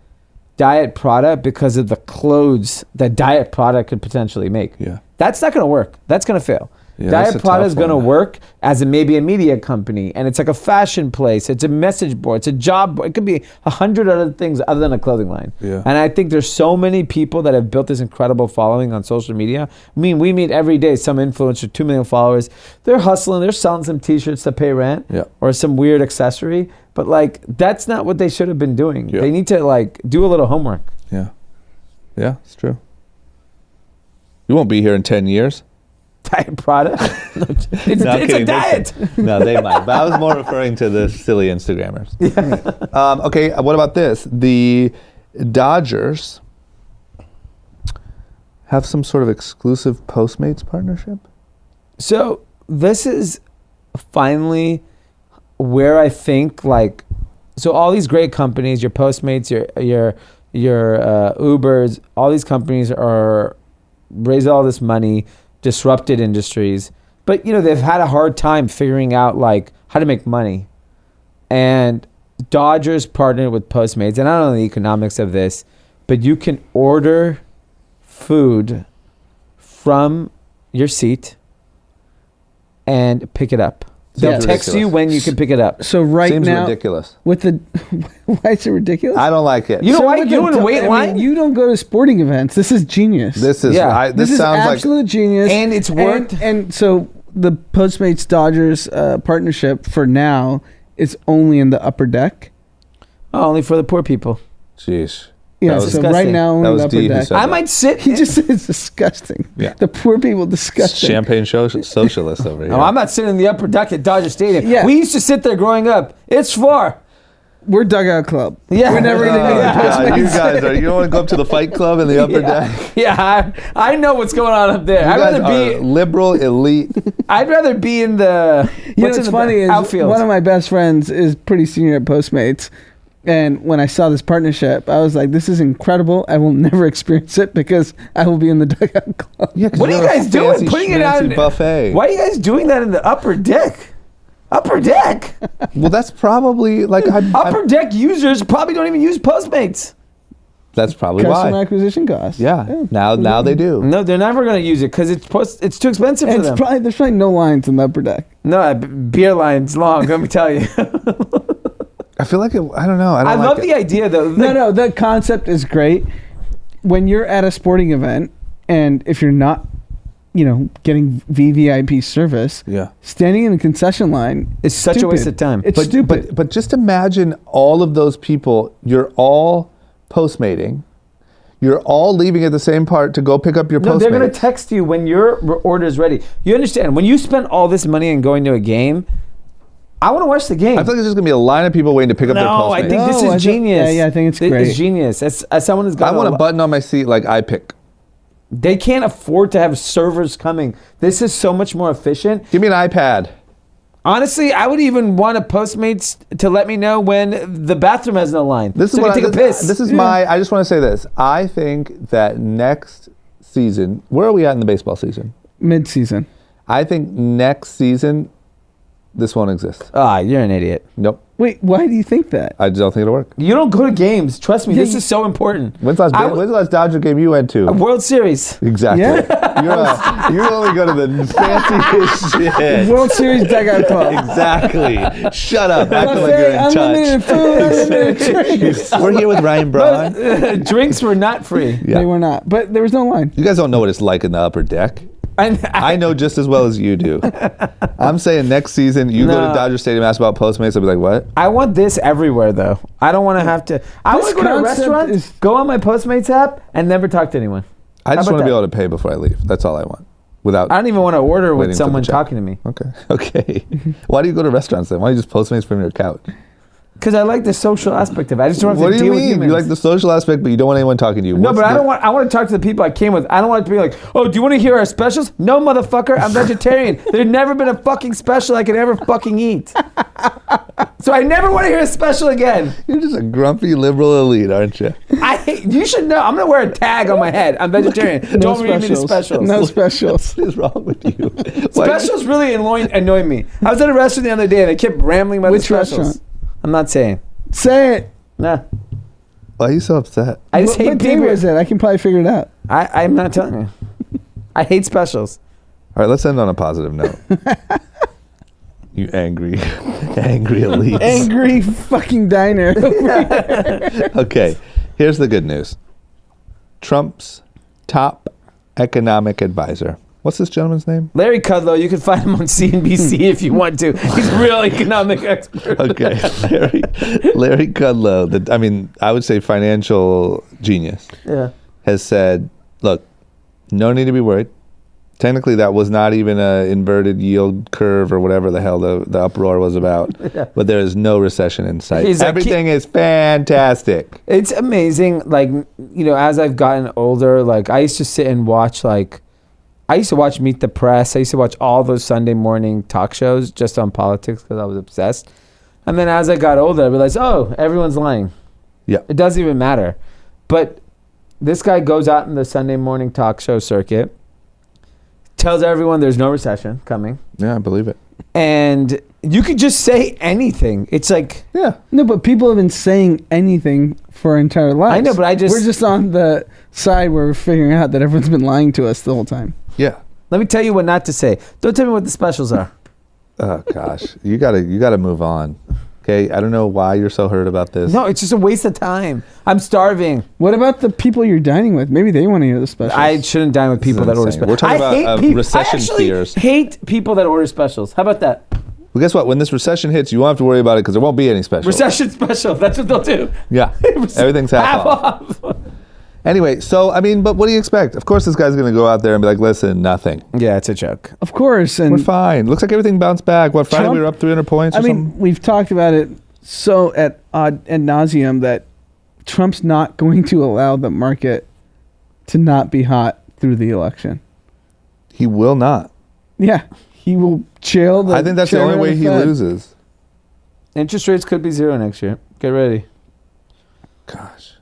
Diet Prada because of the clothes that Diet Prada could potentially make. Yeah. That's not going to work. That's going to fail. Yeah, that's a Diet Prada is tough going to one. work as maybe a media company, and it's like a fashion place. It's a message board. It's a job board. It could be 100 other things other than a clothing line. Yeah. And I think there's so many people that have built this incredible following on social media. I mean, we meet every day some influencer, 2 million followers. They're hustling. They're selling some T-shirts to pay rent or some weird accessory. But like, that's not what they should have been doing. Yeah. They need to like do a little homework. Yeah. Yeah, it's true. You won't be here in 10 years. Diet Prada. it's No, I'm a kidding. diet. No, they might. But I was more referring to the silly Instagrammers. Okay, what about this? The Dodgers have some sort of exclusive Postmates partnership? So this is finally where I think like, so all these great companies, your Postmates, your Ubers, all these companies are raise all this money, disrupted industries, but you know they've had a hard time figuring out like how to make money. And Dodgers partnered with Postmates, and I don't know the economics of this, but you can order food from your seat and pick it up. They'll Seems text you ridiculous. when you can pick it up. So right Seems now, ridiculous. with the why is it ridiculous? I don't like it. You don't So like with doing the- wait I line? mean, you don't go to sporting events. This is genius. This is Yeah. this is sounds like absolute genius, And it's worked. And so the Postmates Dodgers partnership for now is only in the upper deck. Oh, only for the poor people. Jeez. Yeah, That was so disgusting. right now That only was the D upper who deck. said I that. might sit. He just said it's disgusting. Yeah. The poor people disgusting. Champagne socialist over here. Oh, I'm not sitting in the upper deck at Dodger Stadium. Yeah. We used to sit there growing up. It's far. We're dugout club. Yeah. We're never gonna Oh, go to the God, Postmates. you guys are. You don't want to go up to the fight club in the upper deck. Yeah, I know what's going on up there. You I'd guys rather are liberal elite. I'd rather be in the. You know what's what's in the funny is outfield. one of my best friends is pretty senior at Postmates. And when I saw this partnership, I was like, this is incredible. I will never experience it because I will be in the dugout club. Yeah, 'cause What are you have a guys doing? fancy Putting it out schmancy in buffet. Why are you guys doing that in the upper deck? Upper deck. Well, that's probably like Upper deck users probably don't even use Postmates. that's probably Customer why. acquisition costs. Yeah. Now they do. No, they're never going to use it because it's too expensive for And them. there's probably no lines in the upper deck. No, beer line's long. Let me tell you. I feel like I don't know. I don't love like the idea though. No, the concept is great. When you're at a sporting event, and if you're not, getting VVIP service, Yeah. standing in the concession line It's such a waste of time. It's stupid. But just imagine all of those people. You're all postmating. You're all leaving at the same part to go pick up your No, Postmates. they're going to text you when your order is ready. You understand? When you spend all this money and going to a game, I want to watch the game. I feel like there's just gonna be a line of people waiting to pick up their Postmates. No, I think this No, I is think- genius. yeah, I think it's great. It's genius. As someone who's got I want a button on my seat like I pick. They can't afford to have servers coming. This is so much more efficient. Give me an iPad. Honestly, I would even want a Postmates to let me know when the bathroom has no line. This is so I what can take a piss. This is I just want to say this. I think that next season, where are we at in the baseball season? Mid-season. I think next season, this won't exist. You're an idiot. Nope. Wait, why do you think that? I just don't think it'll work. You don't go to games. Trust me, Yeah, this is so important. When's the last Dodger game you went to? A World Series. Exactly. Yeah. You only go to the fanciest shit. World Series dugout club. Exactly. Shut up. Acting like Buffet, you're in unlimited touch. food, unlimited drinks. We're here with Ryan Braun. Drinks were not free. Yeah. They were not, but there was no line. You guys don't know what it's like in the upper deck. I know just as well as you do. I'm saying next season, you go No. to Dodger Stadium, ask about Postmates, I'll be like, what? I want this everywhere, though. I don't want to have to. I This want to go to a concept restaurant, is- go on my Postmates app, and never talk to anyone. I just about want to be that? able to pay before I leave. That's all I want. Without. I don't even want to order Waiting with for the someone check. talking to me. Okay. Okay. Why do you go to restaurants then? Why don't you just Postmates from your couch? Because I like the social aspect of it. I just don't have What to do you deal with mean? humans. You like the social aspect, but you don't want anyone talking to you. No, What's but I the- don't want. I want to talk to the people I came with. I don't want it to be like, oh, do you want to hear our specials? No, motherfucker, I'm vegetarian. There's never been a fucking special I could ever fucking eat. So I never want to hear a special again. You're just a grumpy liberal elite, aren't you? You should know. I'm gonna wear a tag on my head. I'm vegetarian. No Don't read me the specials. No specials. What is wrong with you? Why- Specials really annoy me. I was at a restaurant the other day and they kept rambling about Which the specials. restaurant? I'm not saying. Say it. Nah. Why are you so upset? I just hate What day Bieber. was it? I can probably figure it out. I'm not telling you. I hate specials. All right, let's end on a positive note. You angry elite. Angry fucking diner. Okay, here's the good news. Trump's top economic advisor. What's this gentleman's name? Larry Kudlow, you can find him on CNBC if you want to. He's a real economic expert. Okay, Larry Kudlow, I would say financial genius, Yeah. has said, look, no need to be worried. Technically, that was not even an inverted yield curve or whatever the hell the uproar was about. Yeah. But there is no recession in sight. He's like, Everything is fantastic. It's amazing. Like, as I've gotten older, like, I used to sit and watch, I used to watch Meet the Press. I used to watch all those Sunday morning talk shows just on politics because I was obsessed. And then as I got older, I realized, oh, everyone's lying. Yeah. It doesn't even matter. But this guy goes out in the Sunday morning talk show circuit, tells everyone there's no recession coming. Yeah, I believe it. And you could just say anything. It's like, Yeah. No, but people have been saying anything for our entire lives. I know, but we're just on the side where we're figuring out that everyone's been lying to us the whole time. Yeah. let me tell you what not to say. Don't tell me what the specials are. Oh gosh, you gotta move on. Okay, I don't know why you're so hurt about this. No, it's just a waste of time. I'm starving. What about the people you're dining with? Maybe they want to hear the specials. I shouldn't dine with people This is that order insane. specials. We're talking about recession I actually fears. hate people that order specials. How about that? Well, guess what? When this recession hits, you won't have to worry about it because there won't be any special. Recession special. That's what they'll do. Yeah. Everything's half off. Anyway, so, I mean, but what do you expect? Of course, this guy's going to go out there and be like, listen, nothing. Yeah, it's a joke. Of course. And We're fine. Looks like everything bounced back. What, Friday Trump- we were up 300 points or something? we've talked about it so ad nauseum that Trump's not going to allow the market to not be hot through the election. He will not. Yeah. He will chill. I think that's the only way he loses. Interest rates could be 0 next year. Get ready. Gosh.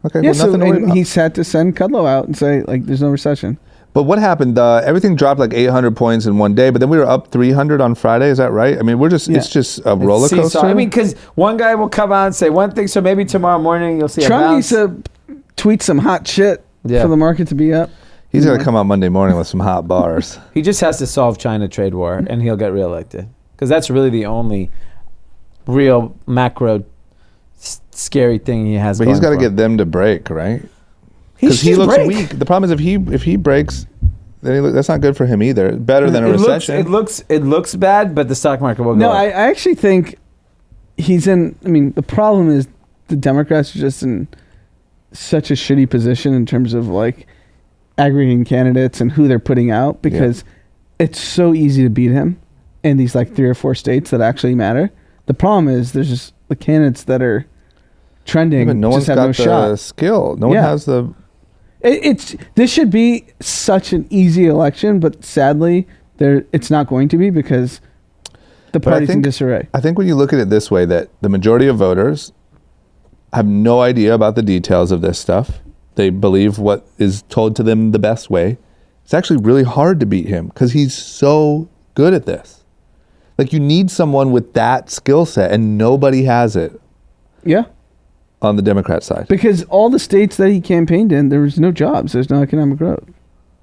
Okay, Yeah, well, so nothing to worry about. he's had to send Kudlow out and say, like, there's no recession. But what happened? Everything dropped like 800 points in one day, but then we were up 300 on Friday. Is that right? I mean, it's just a roller Seesaw. coaster. I mean, because one guy will come out and say one thing, so maybe tomorrow morning you'll see Trump a needs bounce. to tweet some hot shit for the market to be up. He's got to come out Monday morning with some hot bars. He just has to solve China trade war, and he'll get reelected. Because that's really the only real macro scary thing he has. But he's got to get them to break, right? Because he looks weak. The problem is if he breaks, then that's not good for him either. Better than a recession. It looks bad, but the stock market will go No, up. I actually think he's in. I mean, the problem is the Democrats are just in such a shitty position in terms of like aggregating candidates and who they're putting out because it's so easy to beat him in these like 3 or 4 states that actually matter. The problem is there's just the candidates that are trending but no just one's have got no the shot. skill. No one has the. This should be such an easy election, but sadly, it's not going to be because the party's in disarray. I think when you look at it this way, that the majority of voters have no idea about the details of this stuff. They believe what is told to them the best way. It's actually really hard to beat him because he's so good at this. Like, you need someone with that skill set, and nobody has it. Yeah. On the Democrat side. Because all the states that he campaigned in, there was no jobs. There's no economic growth.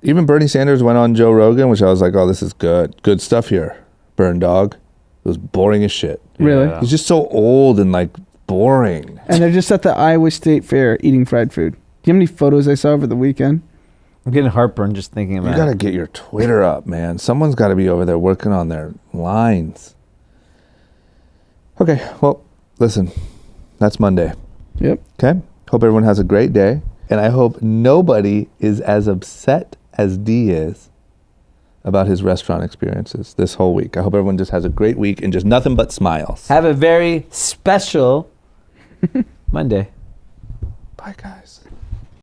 Even Bernie Sanders went on Joe Rogan, which I was like, oh, this is good. Good stuff here. Burn dog. It was boring as shit. Really? Yeah. He's just so old and like boring. And they're just at the Iowa State Fair eating fried food. Do you have any photos I saw over the weekend? I'm getting heartburn just thinking about You it. got to get your Twitter up, man. Someone's got to be over there working on their lines. Okay, well, listen. That's Monday. Yep. Okay? Hope everyone has a great day. And I hope nobody is as upset as D is about his restaurant experiences this whole week. I hope everyone just has a great week and just nothing but smiles. Have a very special Monday. Bye, guys.